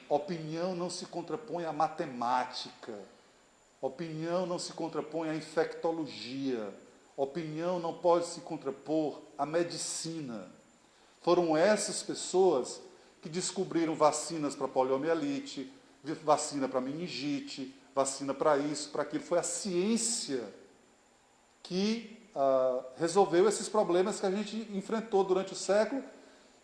S1: Opinião não se contrapõe à matemática. Opinião não se contrapõe à infectologia. Opinião não pode se contrapor à medicina. Foram essas pessoas que descobriram vacinas para poliomielite, vacina para meningite, vacina para isso, para aquilo. Foi a ciência que resolveu esses problemas que a gente enfrentou durante o século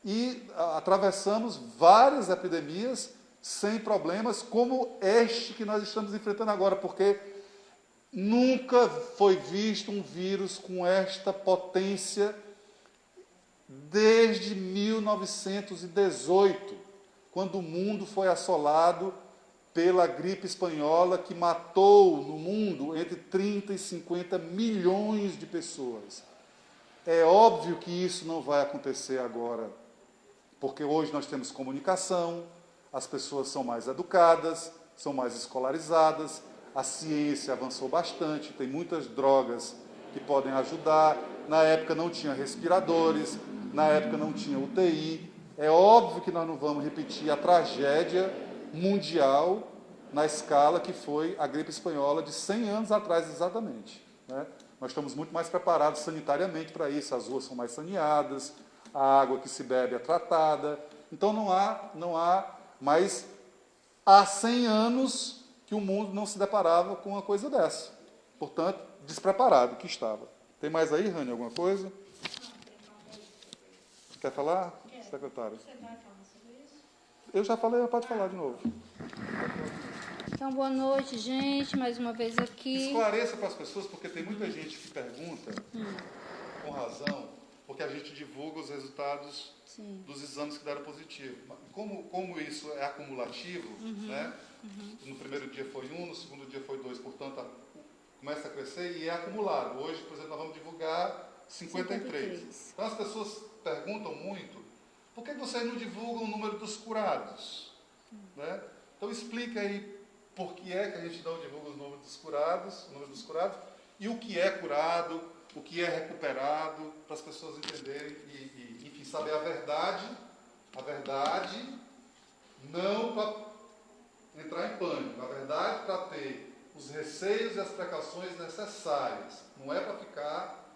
S1: e atravessamos várias epidemias sem problemas, como este que nós estamos enfrentando agora, porque nunca foi visto um vírus com esta potência desde 1918, quando o mundo foi assolado pela gripe espanhola, que matou no mundo entre 30 e 50 milhões de pessoas. É óbvio que isso não vai acontecer agora, porque hoje nós temos comunicação, as pessoas são mais educadas, são mais escolarizadas, a ciência avançou bastante, tem muitas drogas que podem ajudar. Na época não tinha respiradores, na época não tinha UTI. É óbvio que nós não vamos repetir a tragédia mundial na escala que foi a gripe espanhola de 100 anos atrás, exatamente, né? Nós estamos muito mais preparados sanitariamente para isso, as ruas são mais saneadas, a água que se bebe é tratada. Então não há mais... Há 100 anos que o mundo não se deparava com uma coisa dessa. Portanto, despreparado que estava. Tem mais aí, Rani, alguma coisa? Quer falar, secretário?
S3: Você vai falar sobre isso?
S1: Eu já falei, pode falar de novo.
S3: Então, boa noite, gente, mais uma vez aqui.
S1: Esclareça para as pessoas, porque tem muita gente que pergunta, com razão, porque a gente divulga os resultados dos exames que deram positivo. Como isso é acumulativo, né? No primeiro dia foi 1, no segundo dia foi 2, portanto, começa a crescer e é acumulado. Hoje, por exemplo, nós vamos divulgar 53. Então, as pessoas perguntam muito, por que vocês não divulgam o número dos curados? Né? Então, explica aí por que é que a gente não divulga o número dos curados, e o que é curado, o que é recuperado, para as pessoas entenderem e enfim, saber a verdade, não para entrar em pânico, a verdade para ter os receios e as precauções necessárias, não é para ficar,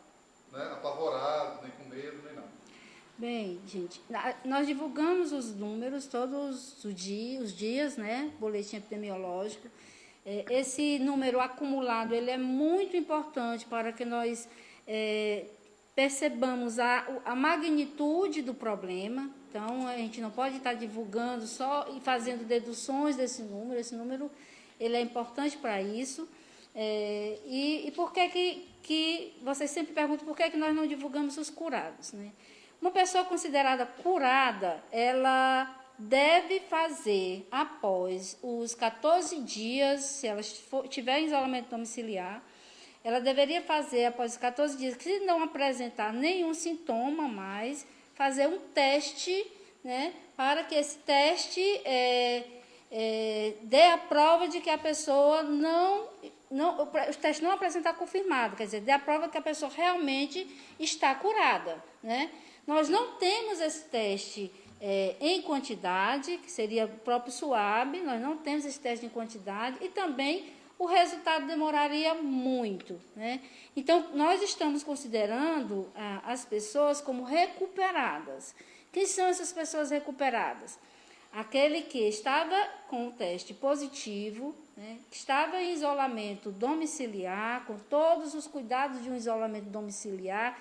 S1: né, apavorado, nem com medo, nem nada.
S3: Bem, gente, nós divulgamos os números todos os dias, né? Boletim epidemiológico. Esse número acumulado, ele é muito importante para que nós percebamos a magnitude do problema. Então, a gente não pode estar divulgando só e fazendo deduções desse número. Esse número, ele é importante para isso. E por que vocês sempre perguntam por que nós não divulgamos os curados, né? Uma pessoa considerada curada, ela deve fazer, após os 14 dias, se ela tiver em isolamento domiciliar, ela deveria fazer, após os 14 dias, se não apresentar nenhum sintoma mais, fazer um teste, né, para que esse teste dê a prova de que a pessoa o teste não apresentar confirmado, quer dizer, dê a prova que a pessoa realmente está curada, né? Nós não temos esse teste em quantidade, que seria o próprio SUAB, nós não temos esse teste em quantidade, e também o resultado demoraria muito, né? Então, nós estamos considerando as pessoas como recuperadas. Quem são essas pessoas recuperadas? Aquele que estava com o teste positivo, né, que estava em isolamento domiciliar, com todos os cuidados de um isolamento domiciliar.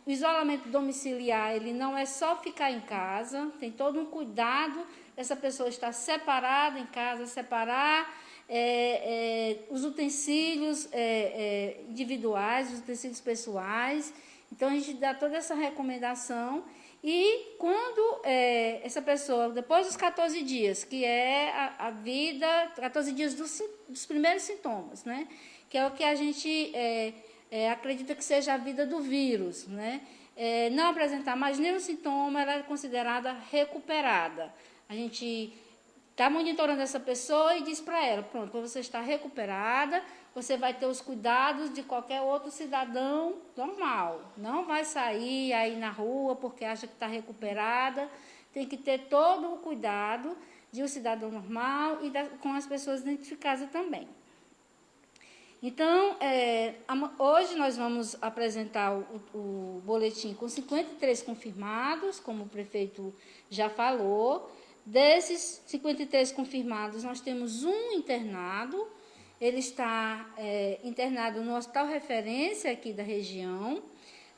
S3: O isolamento domiciliar, ele não é só ficar em casa, tem todo um cuidado dessa pessoa estar separada em casa, separar os utensílios individuais, os utensílios pessoais. Então, a gente dá toda essa recomendação. E quando essa pessoa, depois dos 14 dias, que é a vida, 14 dias dos primeiros sintomas, né? Que é o que a gente acredita que seja a vida do vírus, né? Não apresentar mais nenhum sintoma, ela é considerada recuperada. A gente está monitorando essa pessoa e diz para ela, pronto, você está recuperada, você vai ter os cuidados de qualquer outro cidadão normal. Não vai sair aí na rua porque acha que está recuperada. Tem que ter todo o cuidado de um cidadão normal e com as pessoas identificadas também. Então, hoje nós vamos apresentar o boletim com 53 confirmados, como o prefeito já falou. Desses 53 confirmados, nós temos um internado. Ele está internado no hospital referência aqui da região.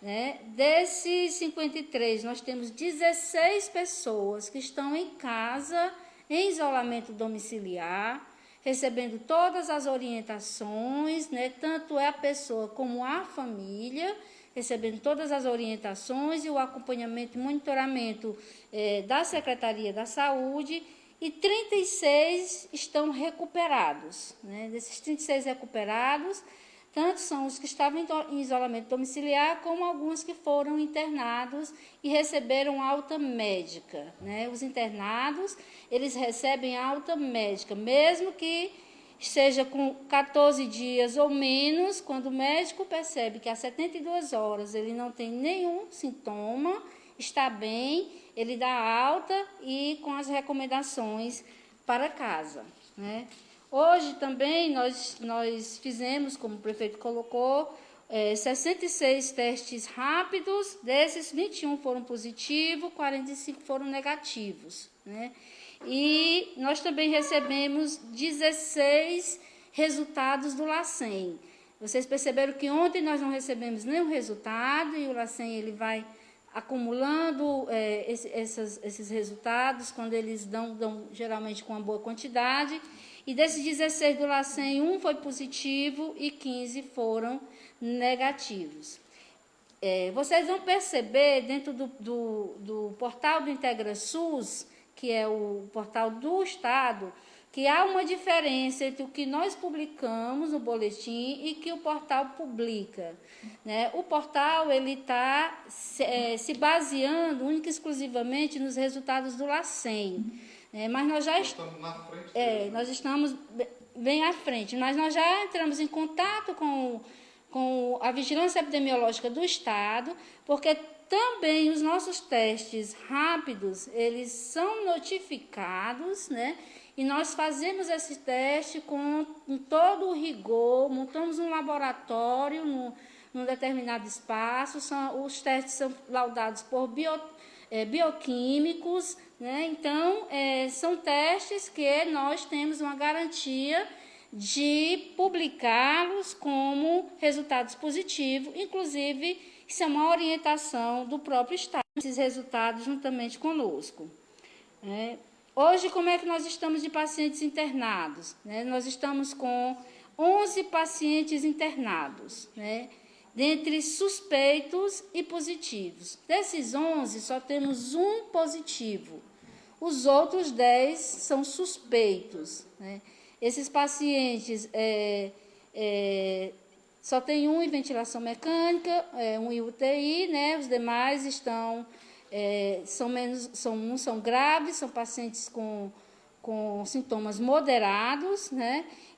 S3: Né? Desses 53, nós temos 16 pessoas que estão em casa, em isolamento domiciliar, recebendo todas as orientações, né? Tanto a pessoa como a família, recebendo todas as orientações e o acompanhamento e monitoramento da Secretaria da Saúde, e 36 estão recuperados. Né? Desses 36 recuperados, tanto são os que estavam em isolamento domiciliar, como alguns que foram internados e receberam alta médica. Né? Os internados, eles recebem alta médica, mesmo que seja com 14 dias ou menos, quando o médico percebe que há 72 horas ele não tem nenhum sintoma, está bem, ele dá alta e com as recomendações para casa. Né? Hoje também nós fizemos, como o prefeito colocou, 66 testes rápidos, desses 21 foram positivos, 45 foram negativos. Né? E nós também recebemos 16 resultados do LACEN. Vocês perceberam que ontem nós não recebemos nenhum resultado e o LACEN ele vai acumulando esses resultados, quando eles dão geralmente com uma boa quantidade. E desses 16 do LACEN, 1 foi positivo e 15 foram negativos. Vocês vão perceber dentro do portal do IntegraSUS, que é o portal do Estado, que há uma diferença entre o que nós publicamos no boletim e que o portal publica. Né? O portal está se baseando única e exclusivamente nos resultados do LACEN. Mas nós já
S1: estamos na frente
S3: nós estamos bem à frente, mas nós já entramos em contato com a Vigilância Epidemiológica do Estado, porque também os nossos testes rápidos, eles são notificados, né? E nós fazemos esse teste com todo o rigor, montamos um laboratório num determinado espaço, os testes são laudados por bioquímicos, né? Então, são testes que nós temos uma garantia de publicá-los como resultados positivos, inclusive isso é uma orientação do próprio Estado, esses resultados juntamente conosco. Hoje, como é que nós estamos de pacientes internados? Nós estamos com 11 pacientes internados, dentre suspeitos e positivos. Desses 11, só temos um positivo. Os outros 10 são suspeitos. Esses pacientes só tem um em ventilação mecânica, um em UTI, os demais estão, são graves, são pacientes com sintomas moderados,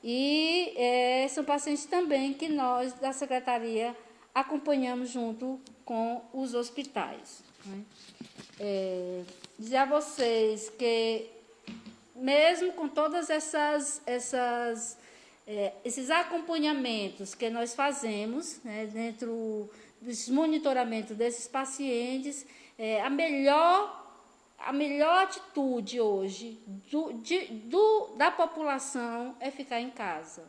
S3: e são pacientes também que nós, da Secretaria, acompanhamos junto com os hospitais. Dizer a vocês que, mesmo com todas esses acompanhamentos que nós fazemos, dentro desse monitoramento desses pacientes, a melhor atitude hoje da população é ficar em casa.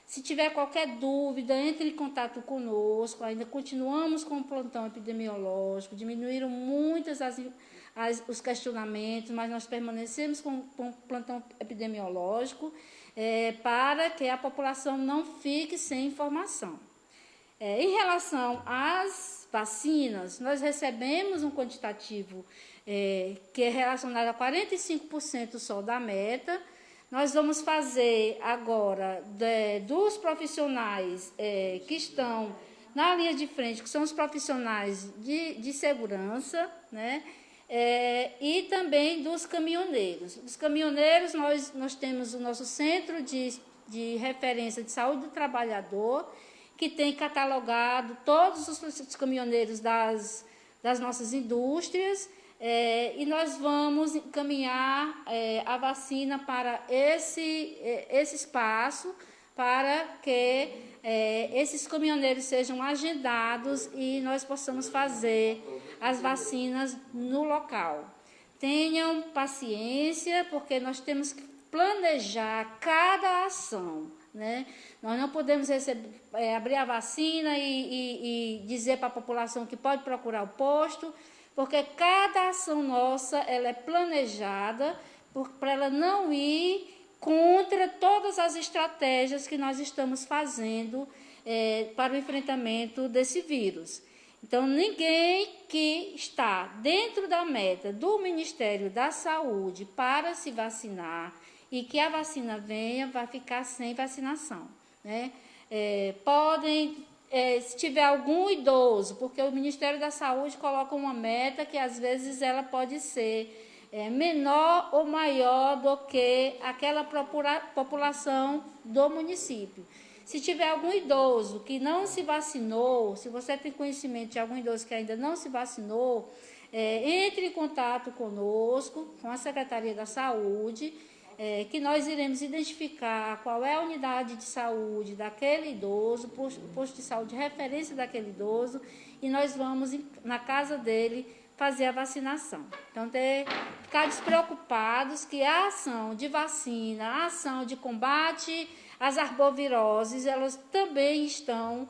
S3: Se tiver qualquer dúvida, entre em contato conosco. Ainda continuamos com o plantão epidemiológico, diminuíram muitos os questionamentos, mas nós permanecemos com o plantão epidemiológico para que a população não fique sem informação. Em relação às vacinas, nós recebemos um quantitativo que é relacionado a 45% só da meta. Nós vamos fazer agora dos profissionais que estão na linha de frente, que são os profissionais de segurança, e também dos caminhoneiros. Os caminhoneiros, nós temos o nosso centro de de referência de saúde do trabalhador, que tem catalogado todos os caminhoneiros das nossas indústrias, e nós vamos encaminhar a vacina para esse espaço, para que esses caminhoneiros sejam agendados e nós possamos fazer as vacinas no local. Tenham paciência, porque nós temos que planejar cada ação, né? Nós não podemos abrir a vacina e dizer para a população que pode procurar o posto, porque cada ação nossa ela é planejada para ela não ir contra todas as estratégias que nós estamos fazendo para o enfrentamento desse vírus. Então, ninguém que está dentro da meta do Ministério da Saúde para se vacinar e que a vacina venha, vai ficar sem vacinação, né? Se tiver algum idoso, porque o Ministério da Saúde coloca uma meta que às vezes ela pode ser menor ou maior do que aquela população do município. Se tiver algum idoso que não se vacinou, se você tem conhecimento de algum idoso que ainda não se vacinou, entre em contato conosco, com a Secretaria da Saúde, que nós iremos identificar qual é a unidade de saúde daquele idoso, o posto de saúde de referência daquele idoso, e nós vamos na casa dele fazer a vacinação. Então, ficar despreocupados que a ação de vacina, a ação de combate às arboviroses, elas também estamos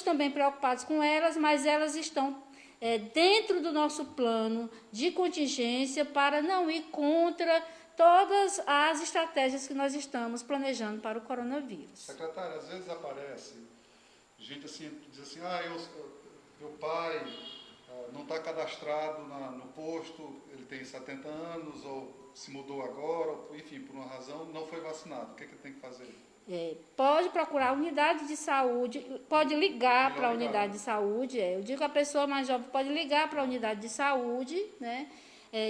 S3: também preocupados com elas, mas elas estão dentro do nosso plano de contingência para não ir contra todas as estratégias que nós estamos planejando para o coronavírus.
S1: Secretária, às vezes aparece gente assim, diz assim, meu pai não está cadastrado no posto, ele tem 70 anos, ou se mudou agora, ou, enfim, por uma razão, não foi vacinado. O que ele tem que fazer?
S3: Pode procurar a unidade de saúde, pode ligar para a unidade de saúde. Eu digo a pessoa mais jovem pode ligar para a unidade de saúde, né?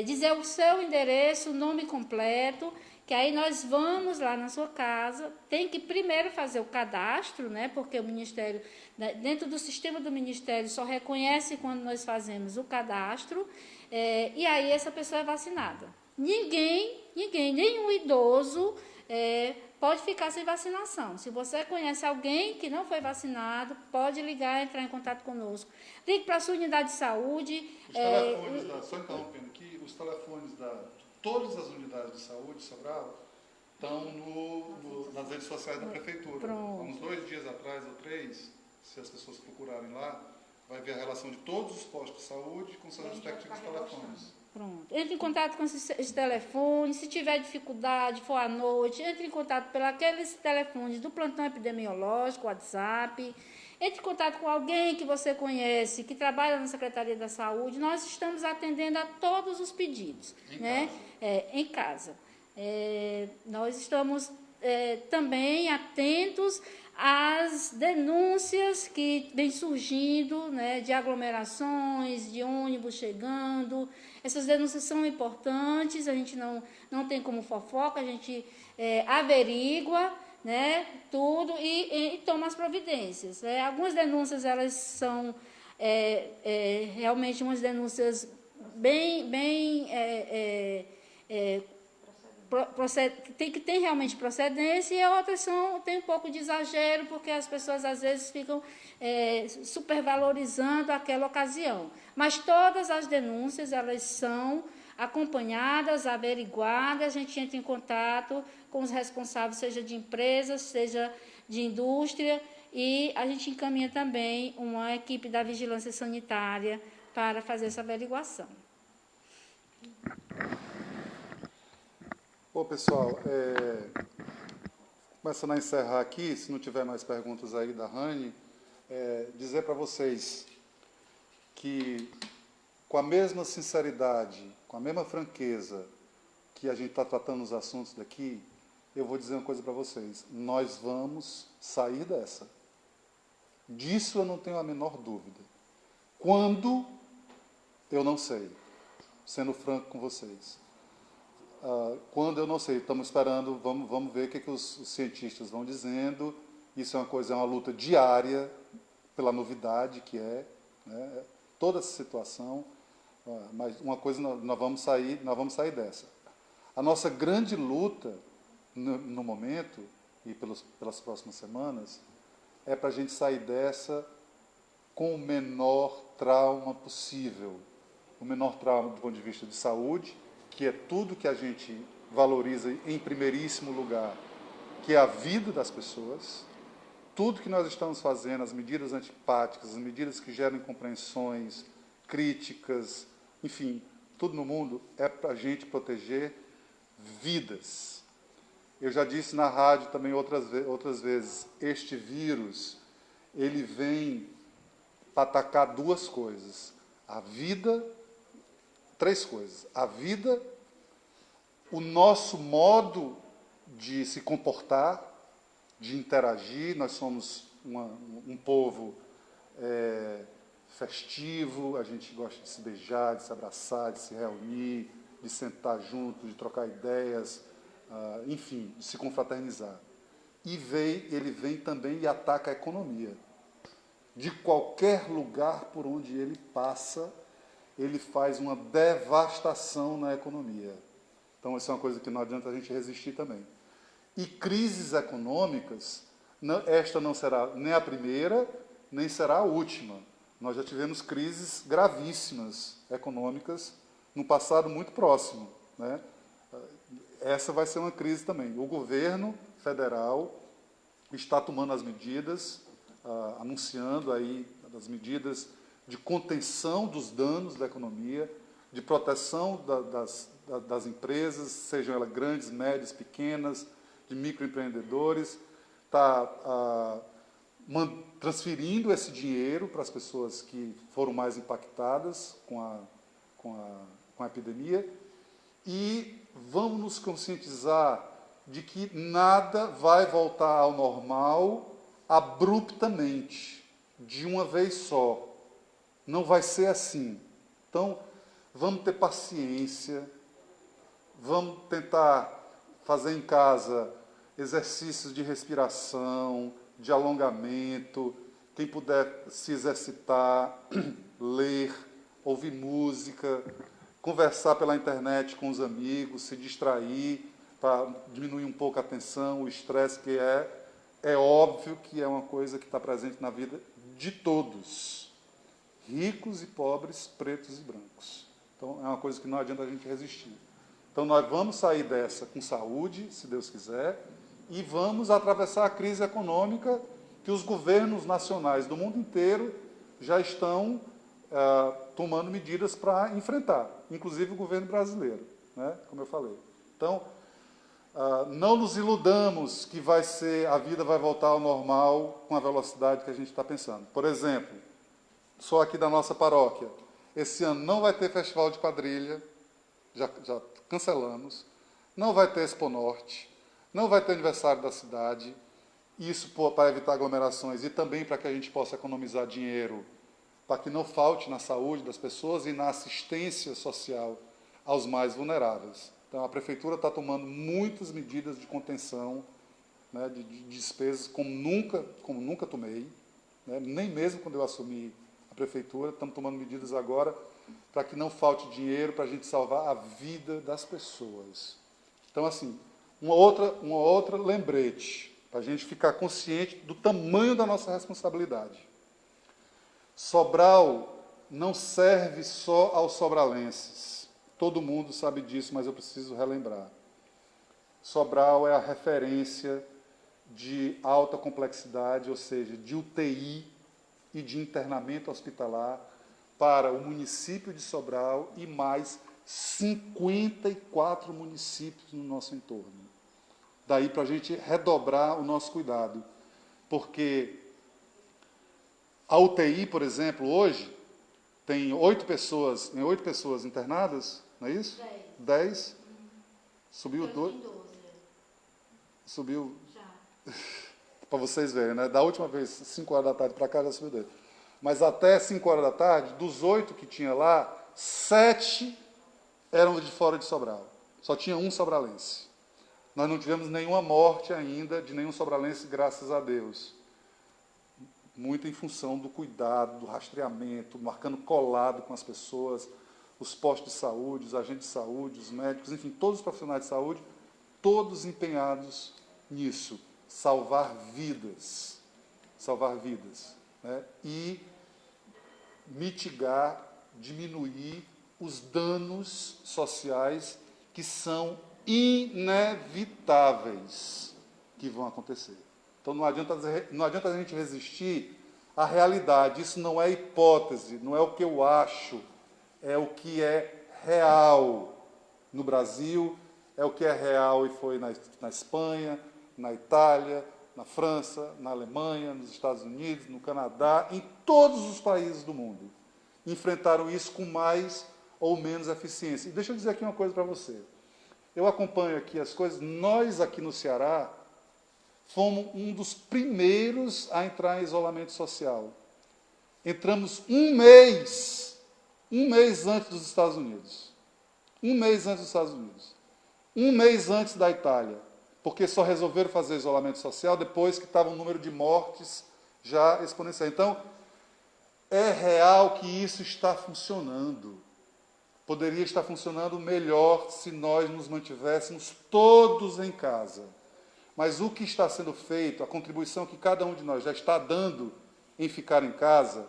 S3: Dizer o seu endereço, o nome completo, que aí nós vamos lá na sua casa. Tem que primeiro fazer o cadastro, né? Porque o Ministério, dentro do sistema do Ministério, só reconhece quando nós fazemos o cadastro, e aí essa pessoa é vacinada. Nenhum idoso pode ficar sem vacinação. Se você conhece alguém que não foi vacinado, pode ligar, entrar em contato conosco. Ligue para a sua unidade de saúde.
S1: Os telefones, só interrompendo aqui, os telefones de todas as unidades de saúde de Sobral estão nas redes sociais da Prefeitura.
S3: Pronto.
S1: Há uns 2 dias atrás, ou 3, se as pessoas procurarem lá, vai ver a relação de todos os postos de saúde com seus respectivos telefones.
S3: Pronto. Entre em contato com esses telefones. Se tiver dificuldade, for à noite, entre em contato pelos telefones do plantão epidemiológico, WhatsApp. Entre em contato com alguém que você conhece, que trabalha na Secretaria da Saúde. Nós estamos atendendo a todos os pedidos. Em casa. Nós estamos também atentos às denúncias que vêm surgindo, né, de aglomerações, de ônibus chegando. Essas denúncias são importantes, a gente não tem como fofoca, a gente averigua, né, tudo e toma as providências. Algumas denúncias elas são realmente umas denúncias bem que tem realmente procedência, e outras tem um pouco de exagero, porque as pessoas às vezes ficam supervalorizando aquela ocasião. Mas todas as denúncias elas são acompanhadas, averiguadas, a gente entra em contato com os responsáveis, seja de empresas, seja de indústria, e a gente encaminha também uma equipe da vigilância sanitária para fazer essa averiguação.
S1: Bom, pessoal, começando a encerrar aqui, se não tiver mais perguntas aí da Rani, dizer para vocês que, com a mesma sinceridade, com a mesma franqueza que a gente está tratando os assuntos daqui, eu vou dizer uma coisa para vocês: nós vamos sair dessa. Disso eu não tenho a menor dúvida. Quando, eu não sei, sendo franco com vocês. quando eu não sei, estamos esperando, vamos ver o que os cientistas vão dizendo. Isso é uma luta diária pela novidade que é, né, toda essa situação, mas uma coisa nós vamos sair dessa. A nossa grande luta no momento e pelas próximas semanas é para a gente sair dessa com o menor trauma possível, o menor trauma do ponto de vista de saúde, que é tudo que a gente valoriza em primeiríssimo lugar, que é a vida das pessoas. Tudo que nós estamos fazendo, as medidas antipáticas, as medidas que geram incompreensões, críticas, enfim, tudo no mundo é para a gente proteger vidas. Eu já disse na rádio também outras vezes, este vírus, ele vem para atacar duas coisas. A vida, três coisas. A vida, o nosso modo de se comportar, de interagir. Nós somos um povo festivo, a gente gosta de se beijar, de se abraçar, de se reunir, de sentar junto, de trocar ideias, enfim, de se confraternizar. E ele vem também e ataca a economia. De qualquer lugar por onde ele passa, ele faz uma devastação na economia. Então, isso é uma coisa que não adianta a gente resistir também. E crises econômicas, esta não será nem a primeira, nem será a última. Nós já tivemos crises gravíssimas econômicas no passado muito próximo, né? Essa vai ser uma crise também. O governo federal está tomando as medidas, anunciando aí as medidas de contenção dos danos da economia, de proteção das empresas, sejam elas grandes, médias, pequenas, de microempreendedores, está transferindo esse dinheiro para as pessoas que foram mais impactadas com a epidemia, e vamos nos conscientizar de que nada vai voltar ao normal abruptamente, de uma vez só. Não vai ser assim. Então, vamos ter paciência, vamos tentar fazer em casa exercícios de respiração, de alongamento, quem puder se exercitar, ler, ouvir música, conversar pela internet com os amigos, se distrair, para diminuir um pouco a tensão, o estresse, que é óbvio que é uma coisa que está presente na vida de todos, ricos e pobres, pretos e brancos. Então, é uma coisa que não adianta a gente resistir. Então, nós vamos sair dessa com saúde, se Deus quiser, e vamos atravessar a crise econômica que os governos nacionais do mundo inteiro já estão tomando medidas para enfrentar, inclusive o governo brasileiro, né, como eu falei. Então, não nos iludamos que a vida vai voltar ao normal com a velocidade que a gente está pensando. Por exemplo, só aqui da nossa paróquia, esse ano não vai ter festival de quadrilha, já cancelamos, não vai ter Expo Norte, não vai ter aniversário da cidade, isso para evitar aglomerações e também para que a gente possa economizar dinheiro, para que não falte na saúde das pessoas e na assistência social aos mais vulneráveis. Então, a Prefeitura está tomando muitas medidas de contenção, né, de despesas, como nunca tomei, né, nem mesmo quando eu assumi a Prefeitura. Estamos tomando medidas agora para que não falte dinheiro, para a gente salvar a vida das pessoas. Então, assim, uma outra lembrete, para a gente ficar consciente do tamanho da nossa responsabilidade. Sobral não serve só aos sobralenses. Todo mundo sabe disso, mas eu preciso relembrar. Sobral é a referência de alta complexidade, ou seja, de UTI e de internamento hospitalar para o município de Sobral e mais 54 municípios no nosso entorno. Daí para a gente redobrar o nosso cuidado, porque a UTI, por exemplo, hoje tem 8 pessoas internadas, não é isso? 10. Subiu 2. Subiu. Já. Para vocês verem, né? Da última vez, 5 horas da tarde para cá, já subiu 2. Mas até 5 horas da tarde, dos 8 que tinha lá, 7 eram de fora de Sobral. Só tinha um sobralense. Nós não tivemos nenhuma morte ainda de nenhum sobralense, graças a Deus. Muito em função do cuidado, do rastreamento, marcando colado com as pessoas, os postos de saúde, os agentes de saúde, os médicos, enfim, todos os profissionais de saúde, todos empenhados nisso, salvar vidas, né? E mitigar, diminuir os danos sociais que são inevitáveis que vão acontecer. Então não adianta a gente resistir à realidade. Isso não é hipótese, não é o que eu acho, é o que é real no Brasil, é o que é real e foi na Espanha, na Itália, na França, na Alemanha, nos Estados Unidos, no Canadá, em todos os países do mundo. Enfrentaram isso com mais ou menos eficiência. E deixa eu dizer aqui uma coisa para você. Eu acompanho aqui as coisas. Nós, aqui no Ceará, fomos um dos primeiros a entrar em isolamento social. Entramos um mês antes dos Estados Unidos. Um mês antes da Itália. Porque só resolveram fazer isolamento social depois que estava um número de mortes já exponencial. Então, é real que isso está funcionando. Poderia estar funcionando melhor se nós nos mantivéssemos todos em casa. Mas o que está sendo feito, a contribuição que cada um de nós já está dando em ficar em casa,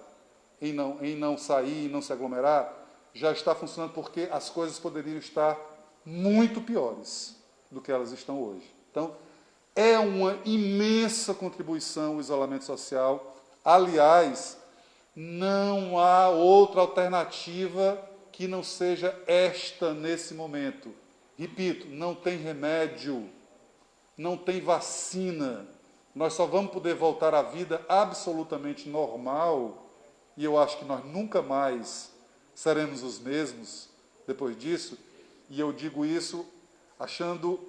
S1: em não sair, em não se aglomerar, já está funcionando porque as coisas poderiam estar muito piores do que elas estão hoje. Então, é uma imensa contribuição o isolamento social. Aliás, não há outra alternativa que não seja esta nesse momento. Repito, não tem remédio, não tem vacina. Nós só vamos poder voltar à vida absolutamente normal, e eu acho que nós nunca mais seremos os mesmos depois disso, e eu digo isso achando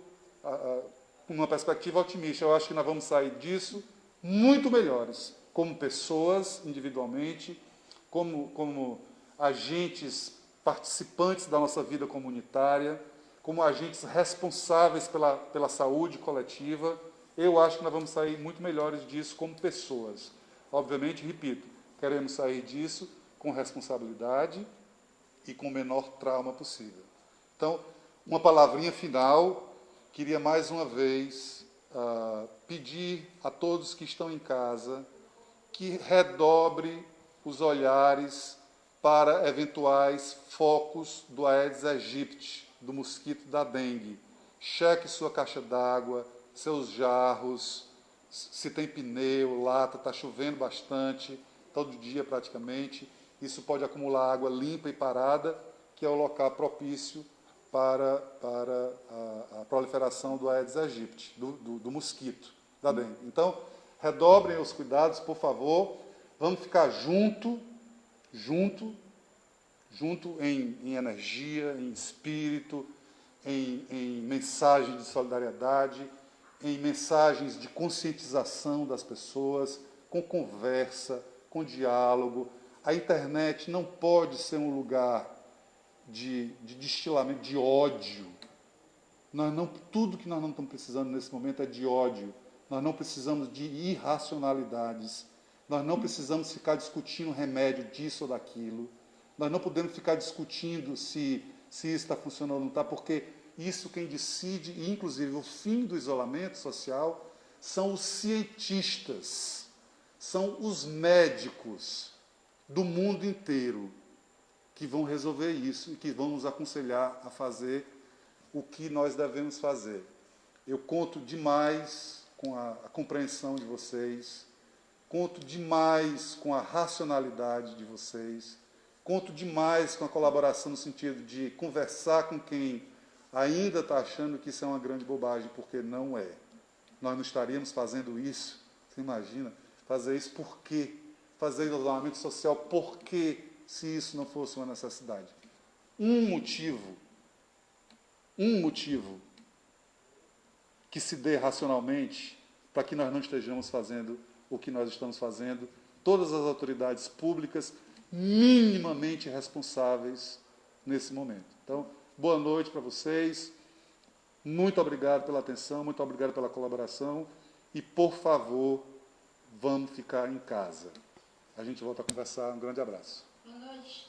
S1: uma perspectiva otimista. Eu acho que nós vamos sair disso muito melhores, como pessoas, individualmente, como agentes participantes da nossa vida comunitária, como agentes responsáveis pela saúde coletiva. Eu acho que nós vamos sair muito melhores disso como pessoas. Obviamente, repito, queremos sair disso com responsabilidade e com o menor trauma possível. Então, uma palavrinha final. Queria mais uma vez pedir a todos que estão em casa que redobre os olhares para eventuais focos do Aedes aegypti, do mosquito da dengue. Cheque sua caixa d'água, seus jarros, se tem pneu, lata, está chovendo bastante, todo dia praticamente. Isso pode acumular água limpa e parada, que é o local propício para a proliferação do Aedes aegypti, do mosquito da dengue. Então, redobrem os cuidados, por favor. Vamos ficar junto em energia, em espírito, em mensagem de solidariedade, em mensagens de conscientização das pessoas, com conversa, com diálogo. A internet não pode ser um lugar de destilamento, de ódio. Tudo que nós não estamos precisando nesse momento é de ódio. Nós não precisamos de irracionalidades. Nós não precisamos ficar discutindo remédio disso ou daquilo. Nós não podemos ficar discutindo se isso está funcionando ou não está, porque isso quem decide, e inclusive o fim do isolamento social, são os cientistas, são os médicos do mundo inteiro que vão resolver isso e que vão nos aconselhar a fazer o que nós devemos fazer. Eu conto demais com a compreensão de vocês, conto demais com a racionalidade de vocês, conto demais com a colaboração no sentido de conversar com quem ainda está achando que isso é uma grande bobagem, porque não é. Nós não estaríamos fazendo isso, você imagina, fazer isso por quê? Fazer isolamento social por quê? Se isso não fosse uma necessidade. Um motivo que se dê racionalmente para que nós não estejamos fazendo o que nós estamos fazendo, todas as autoridades públicas minimamente responsáveis nesse momento. Então, boa noite para vocês, Muito obrigado pela atenção, muito obrigado pela colaboração e, por favor, vamos ficar em casa. A gente volta a conversar. Um grande abraço.
S3: Boa noite.